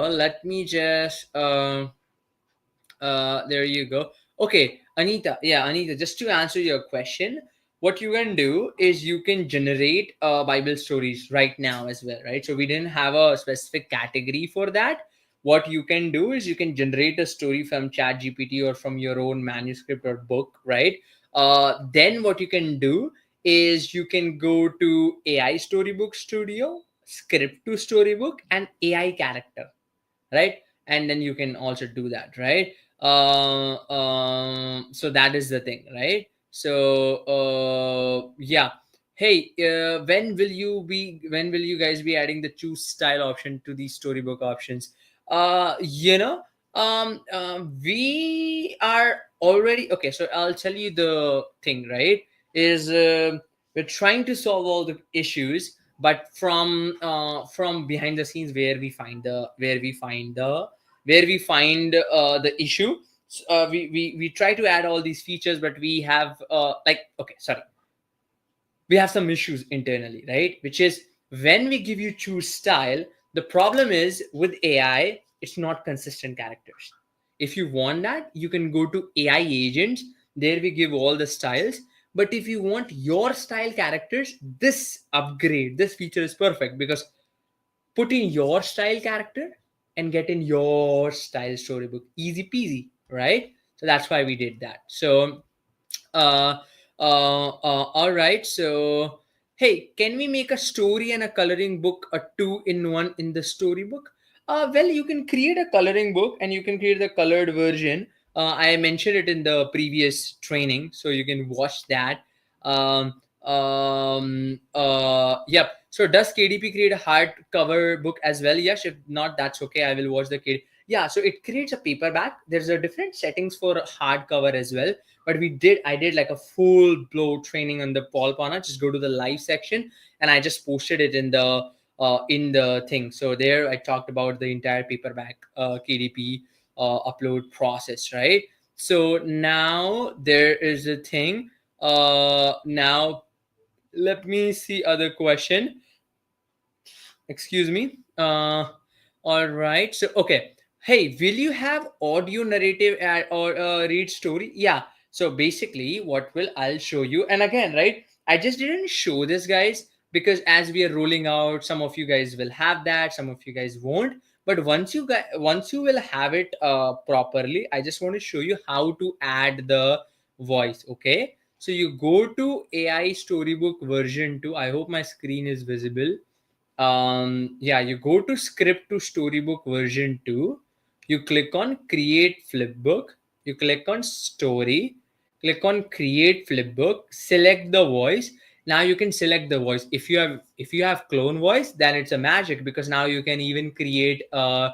let me just there you go. Okay, Anita. Yeah, Anita, just to answer your question, what you can do is you can generate Bible stories right now as well, right? So we didn't have a specific category for that. What you can do is you can generate a story from Chat GPT or from your own manuscript or book, right? Then what you can do is you can go to AI Storybook Studio, Script to Storybook, and AI Character, right? And then you can also do that, right? So that is the thing, right? So yeah. Hey, when will you guys be adding the choose style option to the storybook options? uh you know we are already okay. So I'll tell you the thing, right? Is we're trying to solve all the issues, but from behind the scenes, where we find the issue. We try to add all these features, but we have okay, sorry, we have some issues internally, right? Which is, when we give you choose style, the problem is with AI, it's not consistent characters. If you want that, you can go to AI agents. There we give all the styles. But if you want your style characters, this feature is perfect, because put in your style character and get in your style storybook, easy peasy, right? So that's why we did that. So uh, all right. So, hey, can we make a story and a coloring book, a two-in-one in the storybook? Well, you can create a coloring book and you can create the colored version. I mentioned it in the previous training, so you can watch that. Yep. So, does KDP create a hardcover book as well? Yes. If not, that's okay. I will watch the KDP. Yeah. So it creates a paperback. There's a different settings for hardcover as well, but I did like a full blow training on the Paul Pana. Just go to the live section, and I just posted it in the thing. So there I talked about the entire paperback KDP upload process, right? So now there is a thing. Now let me see other question. Excuse me. All right. So okay. Hey, will you have audio narrative or read story? Yeah. So basically, what will I'll show you, and again, right? I just didn't show this, guys, because as we are rolling out, some of you guys will have that, some of you guys won't. But once you will have it properly, I just want to show you how to add the voice. Okay. So you go to AI Storybook version 2. I hope my screen is visible. Yeah, you go to script to storybook version 2. You click on create flipbook. You click on story. Click on create flipbook. Select the voice. Now you can select the voice. If you have clone voice, then it's a magic, because now you can even create I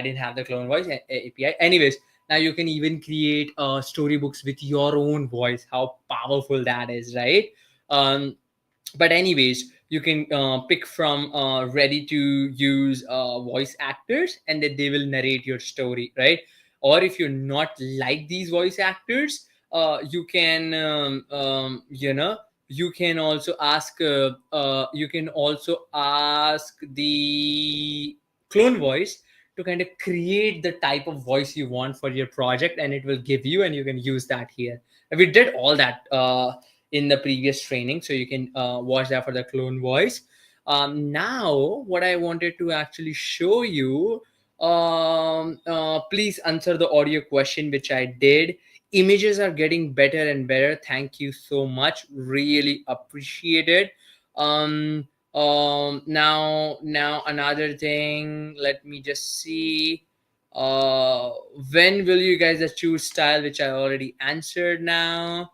didn't have the clone voice API. Anyways, now you can even create storybooks with your own voice. How powerful that is, right? But anyways, you can pick from ready to use voice actors, and that they will narrate your story, right? Or if you're not like these voice actors, you can you can also ask the clone voice to kind of create the type of voice you want for your project, and it will give you, and you can use that here. We did all that in the previous training, so you can watch that for the clone voice. Now what I wanted to actually show you, please answer the audio question which I did. Images are getting better and better, thank you so much, really appreciate it. Now another thing, let me just see. uh when will you guys choose style, which I already answered. Now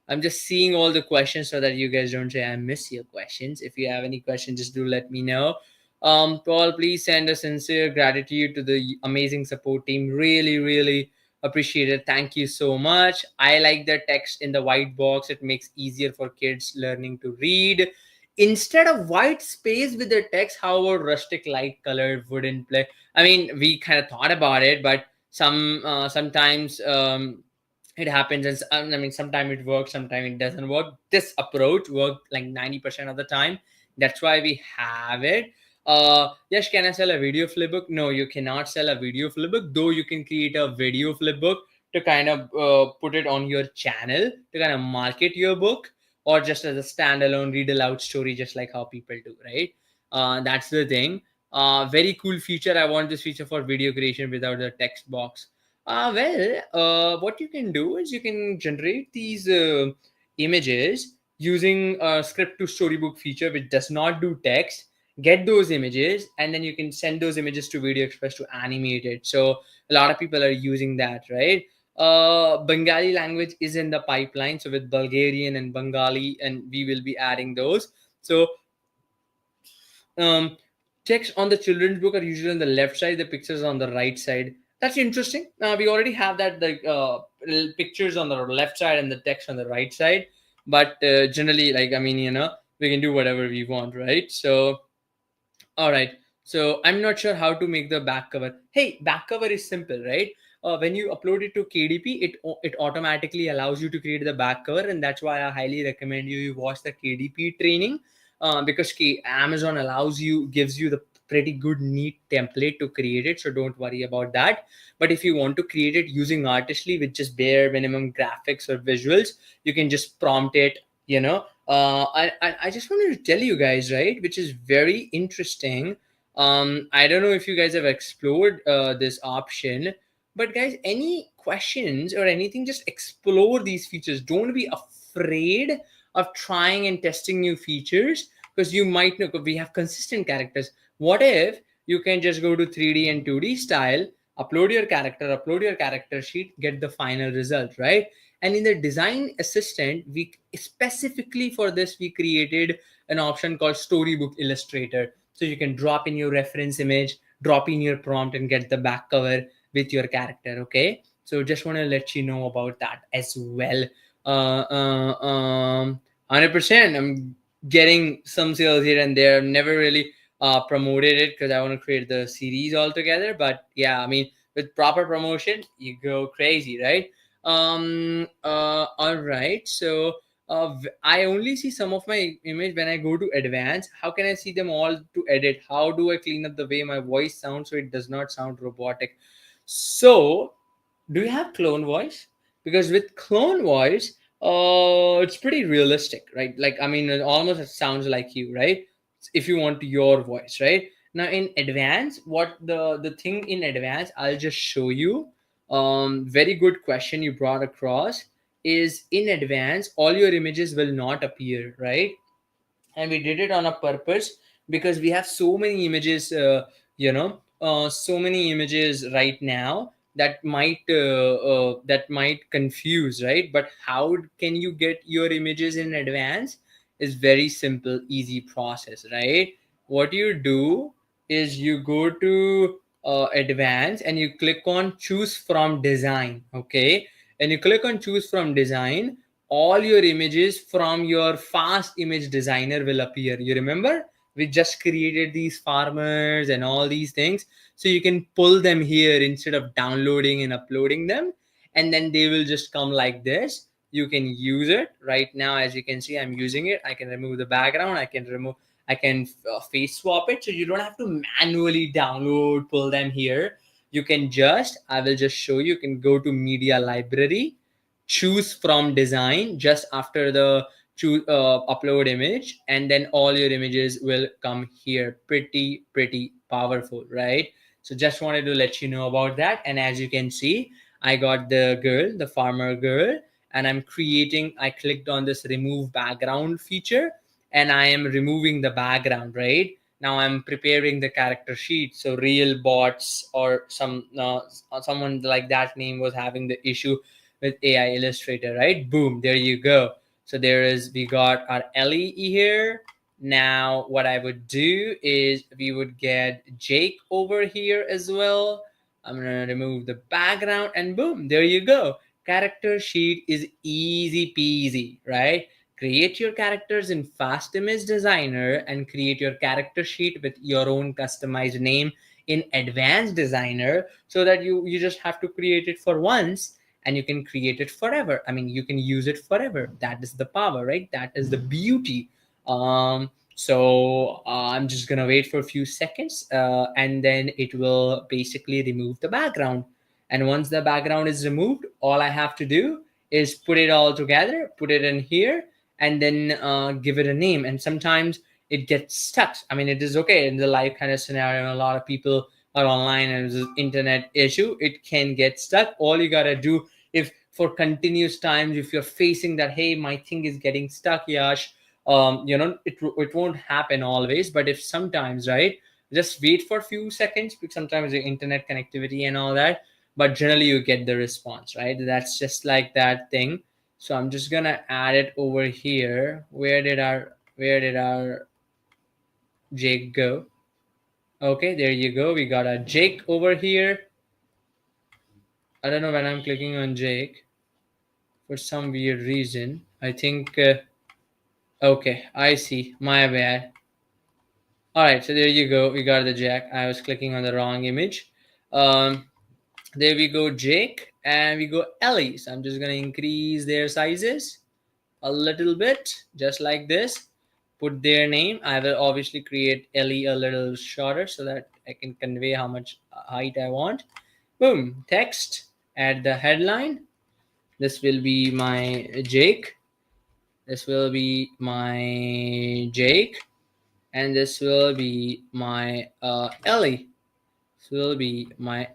I'm just seeing all the questions so that you guys don't say I miss your questions. If you have any questions, just do let me know. Paul, please send a sincere gratitude to the amazing support team. Really, really appreciate it. Thank you so much. I like the text in the white box. It makes easier for kids learning to read. Instead of white space with the text, how about rustic light colored wooden play? I mean, we kind of thought about it, but sometimes it happens, and I mean, sometimes it works, sometimes it doesn't work. This approach worked like 90% of the time. That's why we have it. Yes, can I sell a video flipbook? No, you cannot sell a video flipbook, though you can create a video flipbook to kind of put it on your channel to kind of market your book, or just as a standalone read aloud story, just like how people do, right? That's the thing. Very cool feature. I want this feature for video creation without the text box. What you can do is you can generate these images using a script to storybook feature, which does not do text. Get those images, and then you can send those images to Video Express to animate it. So a lot of people are using that, right? Bengali language is in the pipeline. So with Bulgarian and Bengali, and we will be adding those. So um, text on the children's book are usually on the left side, the pictures on the right side. That's interesting. We already have that, like pictures on the left side and the text on the right side. But generally, like, I mean, we can do whatever we want, right? So all right. So I'm not sure how to make the back cover. Hey, back cover is simple, right? When you upload it to KDP, it automatically allows you to create the back cover, and that's why I highly recommend you watch the KDP training, because Amazon gives you the pretty good neat template to create it. So don't worry about that. But if you want to create it using Artistly with just bare minimum graphics or visuals, you can just prompt it. I just wanted to tell you guys, right, which is very interesting. I don't know if you guys have explored this option, but guys, any questions or anything, just explore these features. Don't be afraid of trying and testing new features, because you might know we have consistent characters. What if you can just go to 3D and 2D style, upload your character sheet, get the final result, right? And in the design assistant, we specifically for this, we created an option called Storybook Illustrator. So you can drop in your reference image, drop in your prompt, and get the back cover with your character. Okay. So just want to let you know about that as well. 100%. I'm getting some sales here and there. I've never really promoted it because I want to create the series altogether. But yeah, I mean, with proper promotion, you go crazy, right? All right. So I only see some of my image when I go to advanced. How can I see them all to edit? How do I clean up the way my voice sounds so it does not sound robotic? So, do you have clone voice? Because with clone voice, it's pretty realistic, right? Like, I mean, it almost sounds like you, right? If you want your voice, right? Now in advance, what the thing in advance, I'll just show you. Very good question you brought across. Is in advance, all your images will not appear, right? And we did it on a purpose because we have so many images, so many images right now that might confuse, right? But how can you get your images in advance? Is very simple, easy process, right? What you do is you go to advance and you click on choose from design. Okay, and you click on choose from design, all your images from your fast image designer will appear. You remember we just created these farmers and all these things, so you can pull them here instead of downloading and uploading them, and then they will just come like this. You can use it right now. As you can see, I'm using it. I can remove the background, I can face swap it, so you don't have to manually download, pull them here. You can just, I will just show you. You can go to media library, choose from design just after the choose upload image, and then all your images will come here. Pretty powerful, right? So just wanted to let you know about that. And as you can see, I got the girl, the farmer girl, and I clicked on this remove background feature, and I am removing the background. Right now I'm preparing the character sheet. So real bots or someone like that name was having the issue with AI Illustrator, right? Boom, there you go. So we got our Ellie here. Now, what I would do is we would get Jake over here as well. I'm gonna remove the background, and boom, there you go. Character sheet is easy peasy, right? Create your characters in Fast Image Designer and create your character sheet with your own customized name in Advanced Designer, so that you just have to create it for once and you can create it forever. I mean, you can use it forever. That is the power, right? That is the beauty. I'm just gonna wait for a few seconds, and then it will basically remove the background. And once the background is removed, all I have to do is put it all together, put it in here, and then give it a name. And sometimes it gets stuck. I mean, it is okay in the live kind of scenario. A lot of people are online and there's an internet issue. It can get stuck. All you gotta do, if for continuous times, if you're facing that, hey, my thing is getting stuck, Yash, it won't happen always, but if sometimes, right, just wait for a few seconds, because sometimes the internet connectivity and all that, but generally you get the response, right? That's just like that thing. So I'm just gonna add it over here. Where did our Jake go? Okay, there you go. We got a Jake over here. I don't know, when I'm clicking on Jake, for some weird reason, I think okay, I see, my bad. All right, so there you go. We got the Jack. I was clicking on the wrong image. Um, there we go, Jake, and we go Ellie. So I'm just gonna increase their sizes a little bit, just like this. Put their name. I will obviously create Ellie a little shorter so that I can convey how much height I want. Boom, text. Add the headline. This will be my Jake. This will be my Jake, and this will be my Ellie. This will be my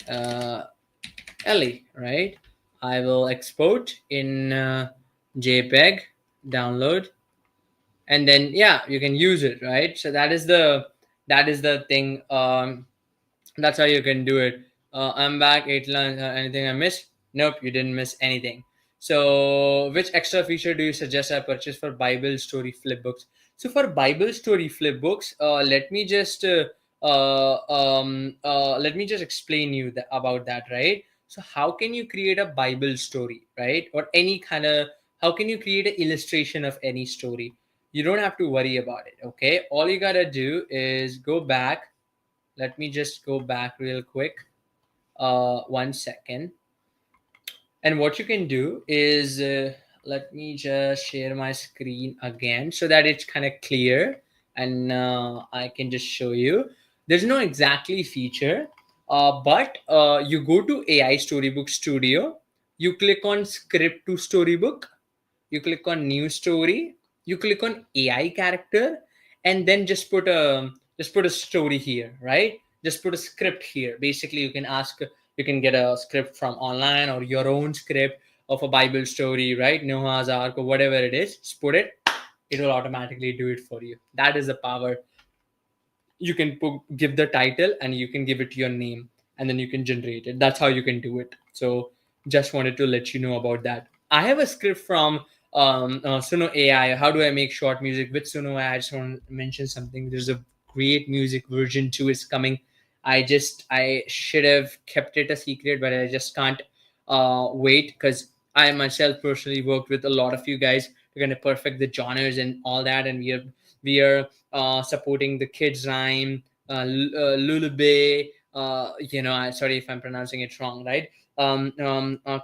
uh, Ellie, right? I will export in JPEG, download, and then yeah, you can use it, right? So that is the thing. That's how you can do it. I'm back. 8 lines. Anything I missed? Nope, you didn't miss anything. So, which extra feature do you suggest I purchase for Bible story flip books? So, for Bible story flip books, let me just explain you about that, right? So, how can you create a Bible story, right, or any kind of, how can you create an illustration of any story? You don't have to worry about it. Okay, all you gotta do is go back. Let me just go back real quick. 1 second. And what you can do is, let me just share my screen again so that it's kind of clear, and I can just show you. There's no exactly feature, but you go to AI Storybook Studio, you click on Script to Storybook, you click on New Story, you click on AI character, and then just put a story here, right? Just put a script here. Basically, you can ask, you can get a script from online or your own script of a Bible story, right? Noah's Ark or whatever it is. Just put it. It will automatically do it for you. That is the power. You can give the title and you can give it your name, and then you can generate it. That's how you can do it. So just wanted to let you know about that. I have a script from Suno AI. How do I make short music with Suno AI? I just want to mention something. There's a great music version 2 is coming. I should have kept it a secret, but I just can't wait, because I myself personally worked with a lot of you guys to kind of perfect the genres and all that, and we are supporting the kids rhyme, lullaby. Sorry if I'm pronouncing it wrong, right?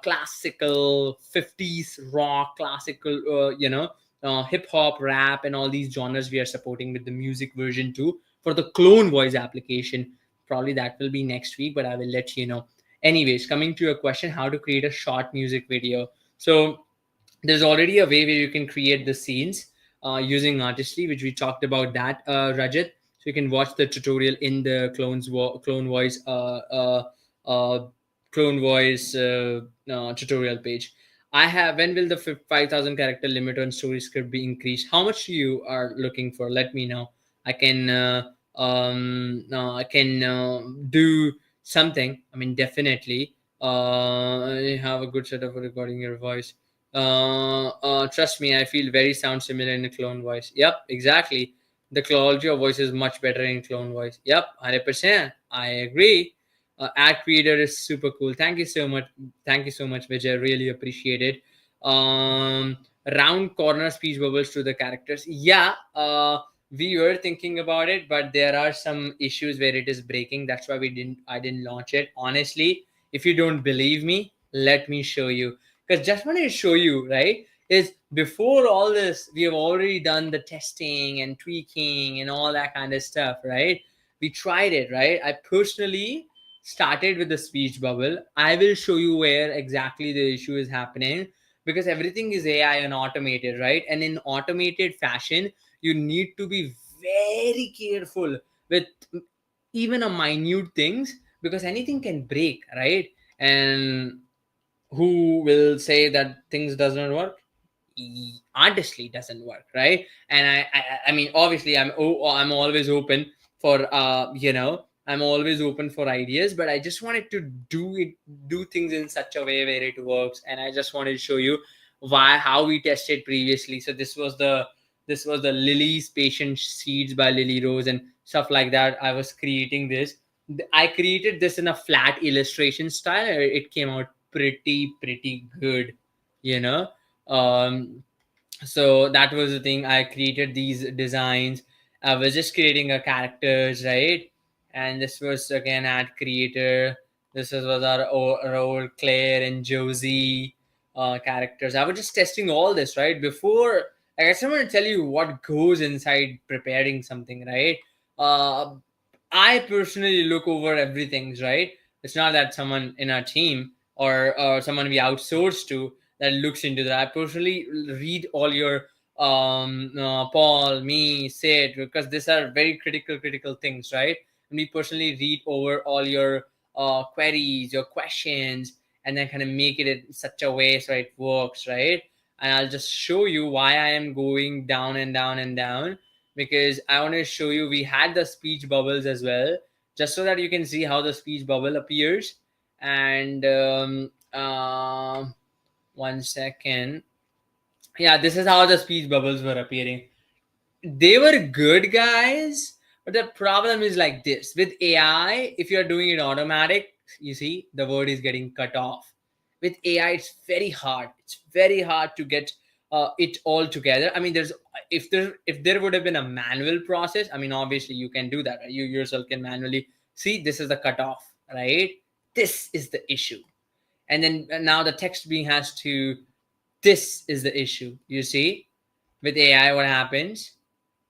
Classical 50s rock, classical, hip hop, rap, and all these genres we are supporting with the music version too for the clone voice application. Probably that will be next week, but I will let you know. Anyways, coming to your question, how to create a short music video. So there's already a way where you can create the scenes using Artistly, which we talked about that, Rajat. So you can watch the tutorial in the clone voice uh, tutorial page. I have. When will the 5,000 character limit on story script be increased? How much you are looking for? Let me know. I can do something. I mean, definitely. I have a good setup for recording your voice. Trust me, I feel very sound similar in a clone voice. Yep, exactly. The quality of voice is much better in clone voice. Yep, 100%. I agree. Ad creator is super cool. Thank you so much. Thank you so much, Vijay. Really appreciate it. Um, Round corner speech bubbles to the characters. Yeah, we were thinking about it, but there are some issues where it is breaking. That's why I didn't launch it. Honestly, if you don't believe me, let me show you, because just want to show you, right, is before all this we have already done the testing and tweaking and all that kind of stuff, right? We tried it, right? I personally started with the speech bubble. I will show you where exactly the issue is happening, because everything is AI and automated, right? And in automated fashion, you need to be very careful with even a minute things, because anything can break, right? And who will say that things does not work? Honestly doesn't work, right? And I mean, obviously I'm always open for I'm always open for ideas, but I just wanted to do things in such a way where it works. And I just wanted to show you how we tested previously. So this was the Lily's Patient Seeds by Lily Rose and stuff like that. I was creating this. I created this in a flat illustration style. It came out pretty good, you know. Um so that was the thing. I created these designs. I was just creating a characters, right? And this was again ad creator. Was our old Claire and Josie characters. I was just testing all this, right? Before, like, I just want to tell you what goes inside preparing something, right? uh I personally look over everything, right? It's not that someone in our team or someone we outsource to that looks into that. I personally read all your Paul, me, Sid, because these are very critical things, right? And we personally read over all your queries, your questions, and then kind of make it in such a way so it works, right? And I'll just show you why I am going down and down and down, because I want to show you we had the speech bubbles as well, just so that you can see how the speech bubble appears. And 1 second. Yeah, this is how the speech bubbles were appearing. They were good, guys, but the problem is like this with AI. If you're doing it automatic, you see the word is getting cut off. With AI, it's very hard to get it all together. I mean, there's if there would have been a manual process, I mean, obviously you can do that, right? You yourself can manually see this is the cutoff, right? This is the issue. and then now the text being has to, this is the issue. You see, with AI, what happens?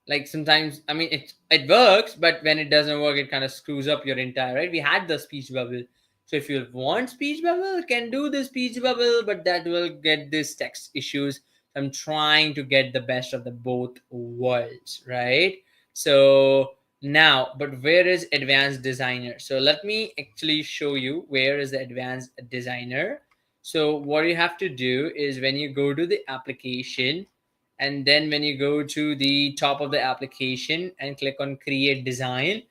Like sometimes, I mean, it works, but when it doesn't work, it kind of screws up your entire, right? We had the speech bubble. So if you want speech bubble, can do the speech bubble, but that will get this text issues. I'm trying to get the best of the both worlds, right? So now, but where is advanced designer? So let me actually show you where is the advanced designer. So what you have to do is when you go to the application, and then when you go to the top of the application and click on create design,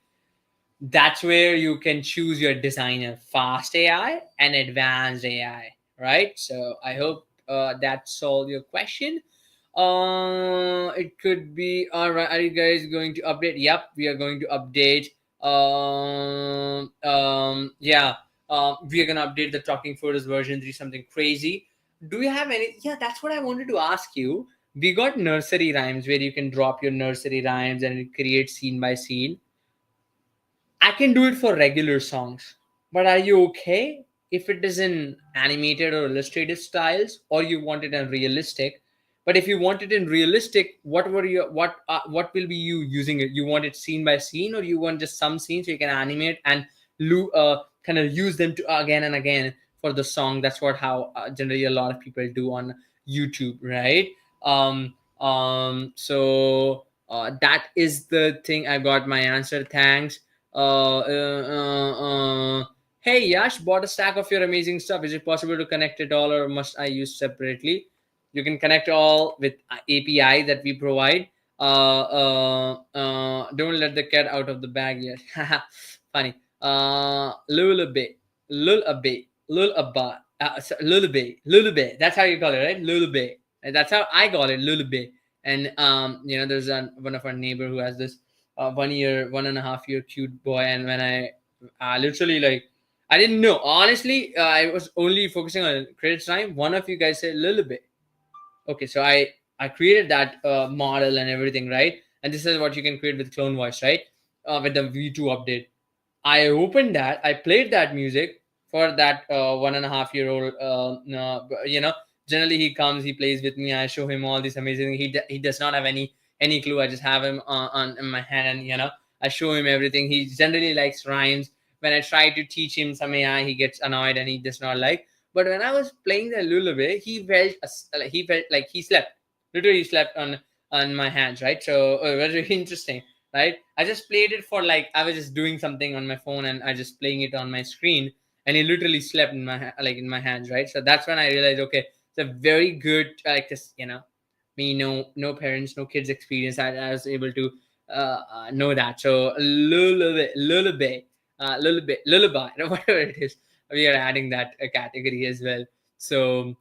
that's where you can choose your designer, fast AI and advanced AI, right? So I hope that solved your question. It could be all right. Are you guys going to update? Yep, we are going to update. Yeah. We are gonna update the Talking Photos version 3, something crazy. Do you have any? Yeah, that's what I wanted to ask you. We got nursery rhymes where you can drop your nursery rhymes and it creates scene by scene. I can do it for regular songs, but are you okay if it is in animated or illustrated styles, or you want it in realistic? But if you want it in realistic, what will be you using it? You want it scene by scene, or you want just some scenes so you can animate and kind of use them to again and again for the song? That's what how generally a lot of people do on YouTube, right? That is the thing. I got my answer. Thanks. uh, uh, Hey Yash, bought a stack of your amazing stuff. Is it possible to connect it all, or must I use separately? You can connect all with API that we provide. Don't let the cat out of the bag yet. Funny. Lullaby, lullaby. That's how you call it, right? Lullaby. And that's how I call it, lullaby. And there's one of our neighbor who has this 1 year, 1.5 year cute boy. And when I literally like, I didn't know. Honestly, I was only focusing on credits time. One of you guys said lullaby. Okay, so I created that model and everything, right? And this is what you can create with clone voice, right? With the V2 update. I opened that, I played that music for that 1.5 year old. Generally he comes, he plays with me. I show him all these amazing. He does not have any clue. I just have him on in my hand, and I show him everything. He generally likes rhymes. When I try to teach him some AI, he gets annoyed and he does not like. But when I was playing the lullaby, he felt like he slept. Literally, he slept on my hands, right? So it was really interesting, right? I just played it for like I was just doing something on my phone and I just playing it on my screen, and he literally slept in my like in my hands, right? So that's when I realized, okay, it's a very good like this, me no parents, no kids experience. I was able to know that. So lullaby, whatever it is, we are adding that category as well. So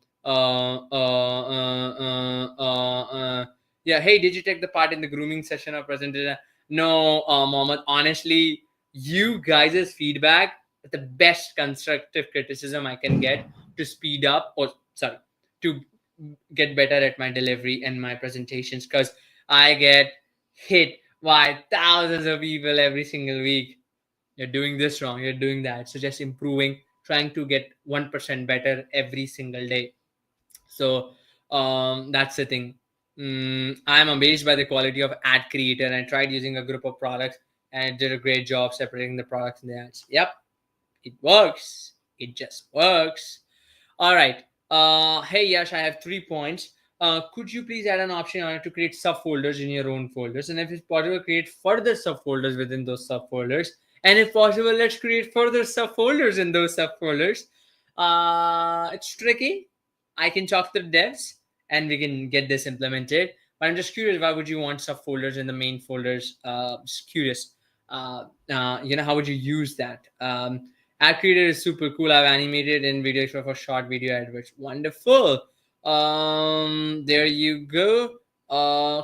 yeah, hey, did you take the part in the grooming session or presented? No, Mohammed. Honestly, you guys' feedback is the best constructive criticism I can get to speed up, or sorry, to get better at my delivery and my presentations, because I get hit by thousands of people every single week. You're doing this wrong, you're doing that. So just improving, trying to get 1% better every single day. So that's the thing. I'm amazed by the quality of ad creator. I tried using a group of products and it did a great job separating the products and the ads. Yep, it works. It just works. All right. Hey Yash, I have 3 points. Could you please add an option on it to create subfolders in your own folders? And if it's possible, create further subfolders within those subfolders. And if possible, let's create further subfolders in those subfolders. It's tricky. I can talk to the devs and we can get this implemented. But I'm just curious, why would you want subfolders in the main folders? Just curious. How would you use that? Ad Creator is super cool. I've animated in videos for short video adverts. Wonderful. There you go.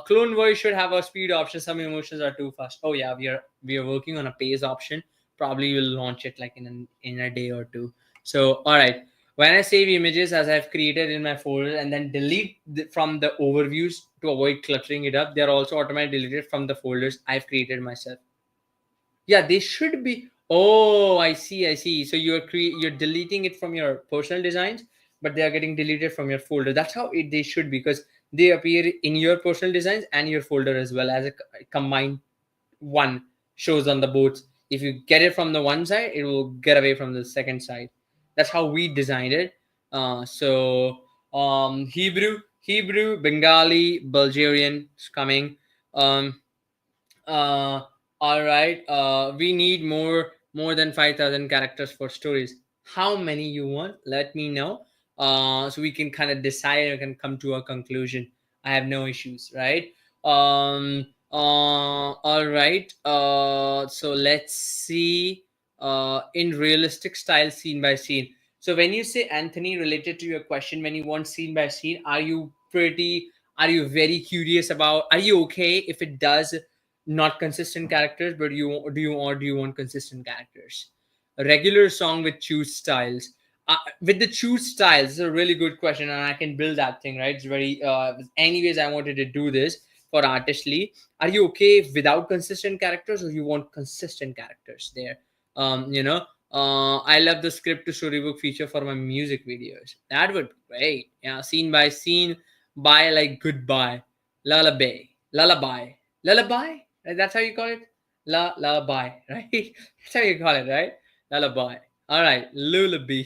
Clone voice should have a speed option. Some emotions are too fast. Oh yeah, we are working on a pace option. Probably we'll launch it like in a day or two. So all right. When I save images as I've created in my folder and then delete from the overviews to avoid cluttering it up, they are also automatically deleted from the folders I've created myself. Yeah, they should be. Oh, I see, I see. So you're deleting it from your personal designs, but they are getting deleted from your folder. That's how they should be, because they appear in your personal designs and your folder as well as a combined one shows on the boards. If you get it from the one side, it will get away from the second side. That's how we designed it. Hebrew, Bengali, Bulgarian is coming. Um, uh, all right. We need more than 5,000 characters for stories. How many you want? Let me know. So we can kind of decide and can come to a conclusion. I have no issues, right? All right. So let's see. In realistic style, scene by scene. So when you say, Anthony, related to your question, when you want scene by scene, are you very curious about, are you okay if it does not consistent characters, but do you want consistent characters? A regular song with choose styles. With the choose styles, is a really good question, and I can build that thing, right? It's very. Anyways, I wanted to do this for Artistly. Are you okay without consistent characters, or you want consistent characters there? You know, I love the script to storybook feature for my music videos. That would be great. Yeah, scene by scene, by like goodbye, lullaby, lullaby, lullaby. Right? That's how you call it. Lullaby, right? That's how you call it, right? Lullaby. All right, lullaby.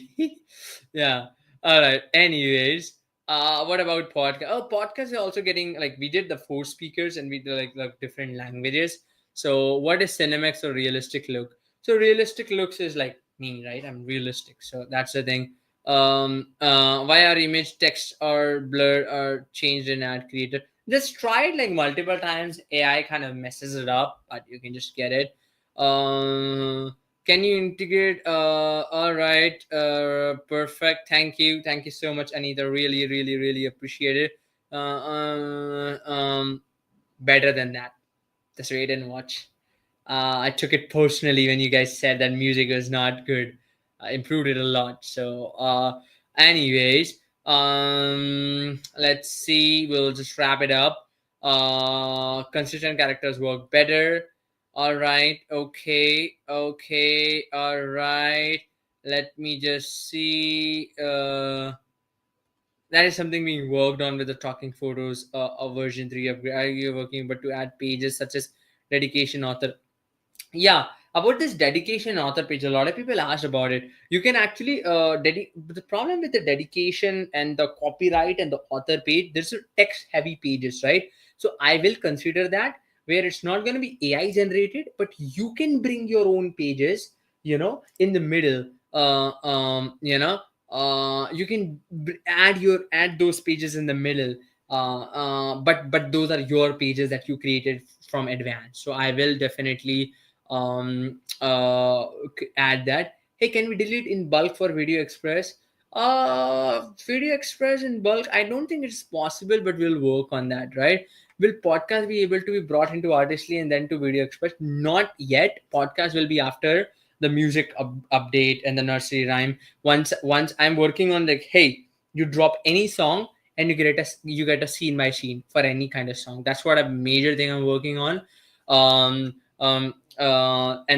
Yeah. All right. Anyways, what about podcast? Oh, podcasts are also getting, like, we did the four speakers and we did like different languages. So what is cinemax or realistic look? So realistic looks is like me, right? I'm realistic. So that's the thing. Why are image, text or blur or changed in ad creator? Just try it like multiple times. AI kind of messes it up, but you can just get it. Can you integrate? All right. Perfect. Thank you so much, Anita. Really, really, really appreciate it. Better than that. Just wait and watch. I took it personally when you guys said that music was not good. I improved it a lot. So, anyways, let's see. We'll just wrap it up. Consistent characters work better. All right. Okay. Okay. All right. Let me just see. That is something being worked on with the talking photos of version 3 upgrade. Are you working but to add pages such as dedication, author? Yeah, about this dedication author page, a lot of people asked about it. You can actually the problem with the dedication and the copyright and the author page, there's a text heavy pages, right? So I will consider that, where it's not going to be AI generated, but you can bring your own pages, in the middle. You can add those pages in the middle. But those are your pages that you created from advance. So I will definitely add that. Hey, can we delete in bulk for Video Express? Video Express in bulk, I don't think it's possible, but we'll work on that, right? Will podcast be able to be brought into Artistly and then to Video Express? Not yet. Podcast will be after the music update and the nursery rhyme. Once I'm working on, like, hey, you drop any song and you get a scene by scene for any kind of song. That's what a major thing I'm working on. And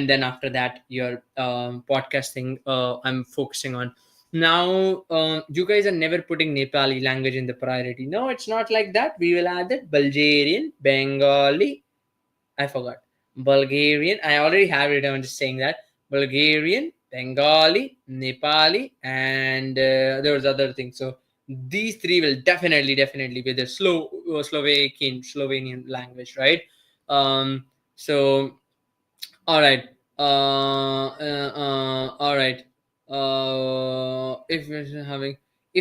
then after that, your podcasting, I'm focusing on. Now, you guys are never putting Nepali language in the priority. No, it's not like that. We will add that Bulgarian, Bengali. I forgot. Bulgarian. I already have it. I'm just saying that. Bulgarian, Bengali, Nepali, and there was other things. So these three will definitely be the Slovenian language, right? So all right. All right. If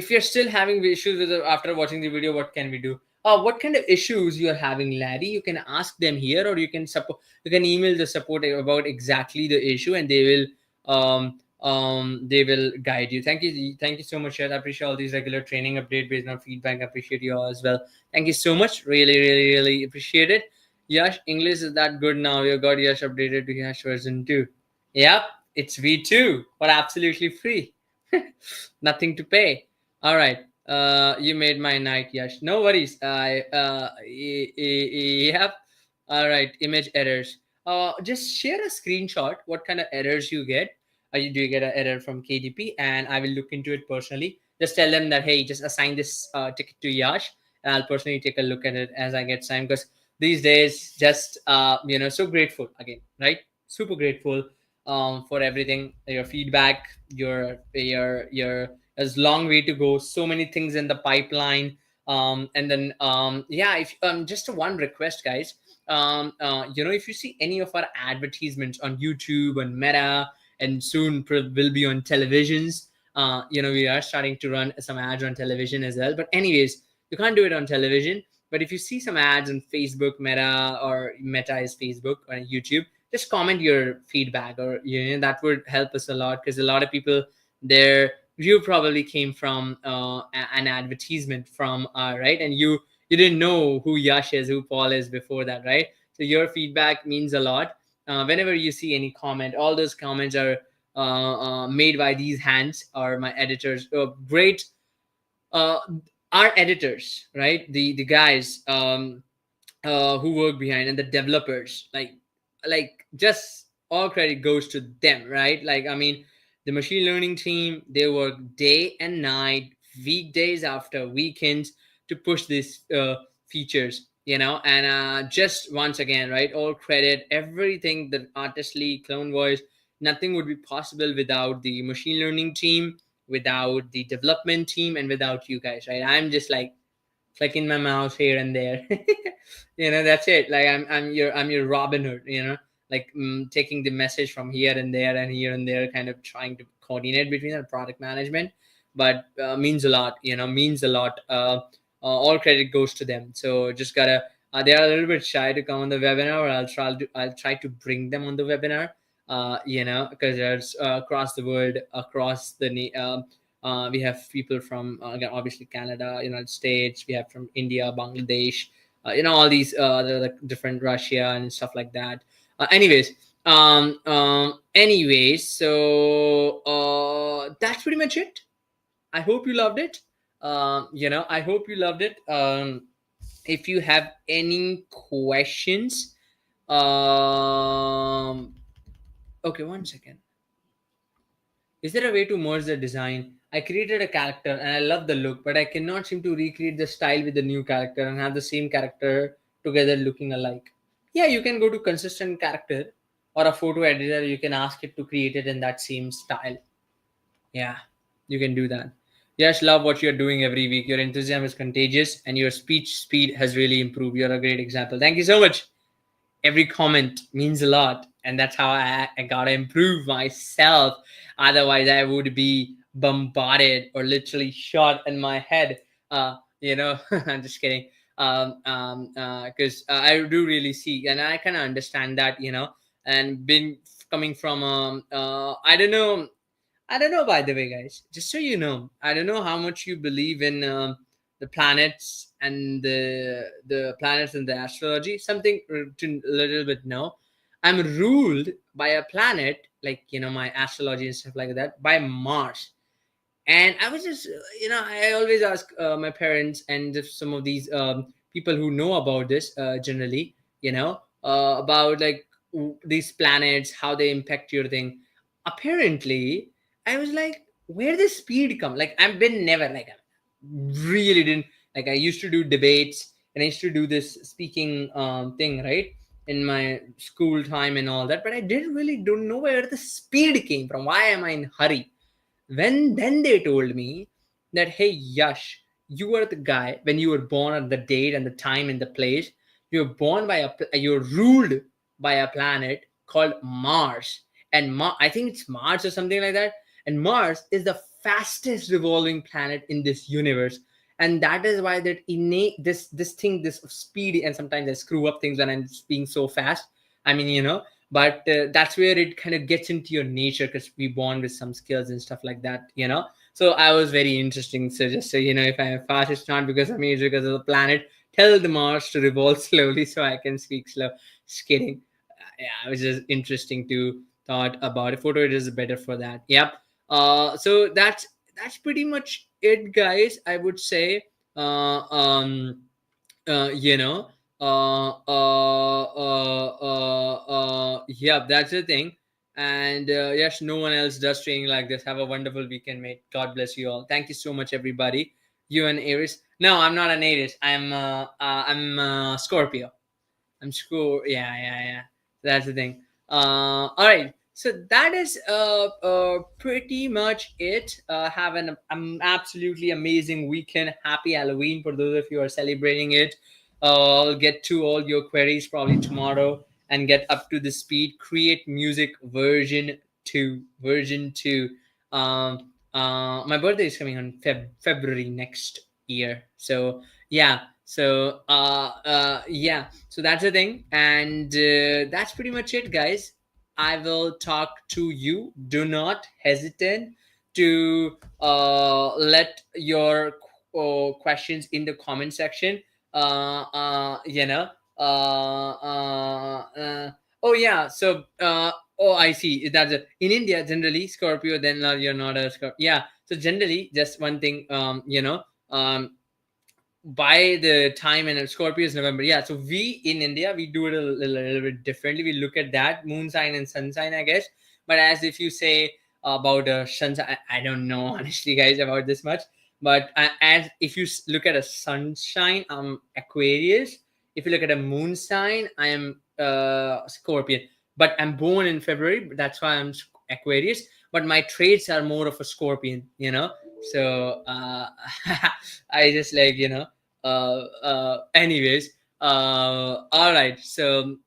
you're still having issues with after watching the video, what can we do? What kind of issues you're having, Larry? You can ask them here, or you can email the support about exactly the issue, and they will guide you. Thank you so much, Shad. I appreciate all these regular training update based on feedback. I appreciate you all as well. Thank you so much. Really appreciate it. Yash, English is that good now. You got Yash updated to Yash version 2. Yep, it's V2 for absolutely free. Nothing to pay. All right. You made my night, Yash. No worries. Yep. All right. Image errors. just share a screenshot what kind of errors you get. Do you get an error from KDP? And I will look into it personally. Just tell them that, hey, just assign this ticket to Yash, and I'll personally take a look at it as I get time. Because these days, just so grateful again, right? Super grateful for everything, your feedback, your there's long way to go, so many things in the pipeline. And then yeah, if just a one request, guys. If you see any of our advertisements on YouTube and Meta, and soon will be on televisions, we are starting to run some ads on television as well. But anyways, you can't do it on television. But if you see some ads on Facebook, Meta, or Meta is Facebook, or YouTube, just comment your feedback, or that would help us a lot, because a lot of people, their view probably came from an advertisement from right, and you didn't know who Yash is, who Paul is before that, right? So your feedback means a lot. Whenever you see any comment, all those comments are made by these hands, or my editors, great, uh, our editors, right? The guys who work behind, and the developers, like just all credit goes to them, right? Like, I mean, the machine learning team, they work day and night, weekdays after weekends, to push these features, and just once again, right, all credit, everything, the Artistly, Clone Voice, nothing would be possible without the machine learning team, without the development team, and without you guys, right? I'm just like clicking my mouse here and there. That's it. Like, I'm your Robin Hood, like, taking the message from here and there, kind of trying to coordinate between the product management. But means a lot, means a lot. All credit goes to them. So just gotta, they are a little bit shy to come on the webinar, or I'll try to bring them on the webinar, because there's across the world, across the we have people from, again, obviously Canada, United States. We have from India, Bangladesh, all these different, Russia and stuff like that. Anyways, so that's pretty much it. I hope you loved it. I hope you loved it. If you have any questions, okay, one second. Is there a way to merge the design? I created a character and I love the look, but I cannot seem to recreate the style with the new character and have the same character together looking alike. Yeah, you can go to consistent character or a photo editor. You can ask it to create it in that same style. Yeah, you can do that. Yes, love what you're doing every week. Your enthusiasm is contagious and your speech speed has really improved. You're a great example. Thank you so much. Every comment means a lot, and that's how I gotta improve myself. Otherwise I would be bombarded or literally shot in my head. I'm just kidding. Because I do really see, and I kind of understand that, and been coming from I don't know, by the way, guys, just so you know, I don't know how much you believe in the planets and the planets and the astrology. Something to a little bit know. I'm ruled by a planet, like, my astrology and stuff like that, by Mars. And I was just, I always ask my parents and just some of these people who know about this generally, about, like, these planets, how they impact your thing. Apparently, I was like, where does speed come? Like, I've been never, like, I really didn't, like, I used to do debates, and I used to do this speaking thing, right, in my school time and all that, but I didn't really don't know where the speed came from. Why am I in hurry? When then they told me that, hey, Yash, you are the guy, when you were born, at the date and the time and the place, you're born by you're ruled by a planet called Mars. And I think it's Mars or something like that. And Mars is the fastest revolving planet in this universe. And that is why that innate this thing, this speed, and sometimes I screw up things when I'm speaking so fast. I mean, but that's where it kind of gets into your nature, because we born with some skills and stuff like that. So I was very interesting. So just so you know, if I'm fast, it's not because of me, it's because of the planet. Tell the Mars to revolve slowly so I can speak slow. Just kidding. Yeah, it was just interesting to thought about it. Photo it is better for that. Yep. So that's pretty much it, guys, I would say. uh um you know Yeah, that's the thing. And yes, no one else does training like this. Have a wonderful weekend, mate. God bless you all. Thank you so much, everybody. You and Aries. No, I'm not an Aries. I'm Scorpio. I'm sure. Yeah, yeah, yeah. That's the thing. All right. So that is pretty much it. Have an absolutely amazing weekend. Happy Halloween for those of you who are celebrating it. I'll get to all your queries probably tomorrow and get up to the speed. Create music version two. Version two. My birthday is coming on February next year. So yeah. Yeah, so that's the thing, and that's pretty much it, guys. I will talk to you. Do not hesitate to let your questions in the comment section. You know. Oh yeah. Oh, I see. That's it. In India, generally Scorpio. Then you're not a Scorpio. Yeah. So generally, just one thing. By the time, and Scorpio is November. Yeah, so we in India we do it a little bit differently. We look at that moon sign and sun sign, I guess. But as if you say about a sun sign, I don't know honestly, guys, about this much. But as if you look at a sunshine, Aquarius. If you look at a moon sign, I am Scorpion. But I'm born in February. That's why I'm Aquarius. But my traits are more of a Scorpion. So I just like anyways, all right. So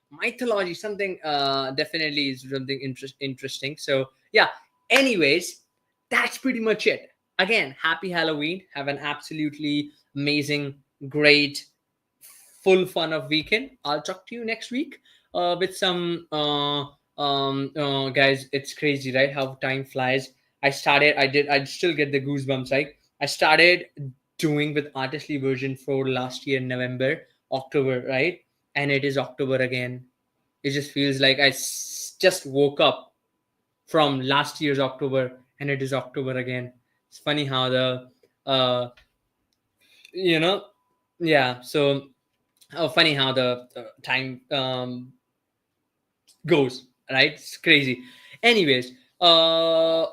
mythology, something definitely is something interesting. So yeah. Anyways, that's pretty much it. Again, happy Halloween. Have an absolutely amazing, great, full fun of weekend. I'll talk to you next week with some guys. It's crazy, right? How time flies. I still get the goosebumps. Right? I started doing with Artistly version 4 last year, November, October, right? And it is October again. It just feels like just woke up from last year's October, and it is October again. It's funny how uh you know yeah. So funny how the time goes, right? It's crazy. Anyways, I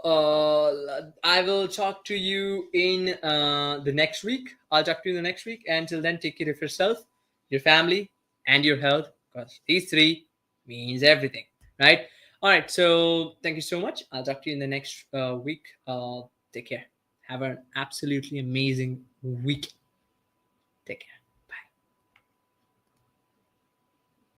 will talk to you in the next week. I'll talk to you the next week. Until then, take care of yourself, your family, and your health, because these three means everything, right? All right. So thank you so much. I'll talk to you in the next week. Take care. Have an absolutely amazing week. Take care.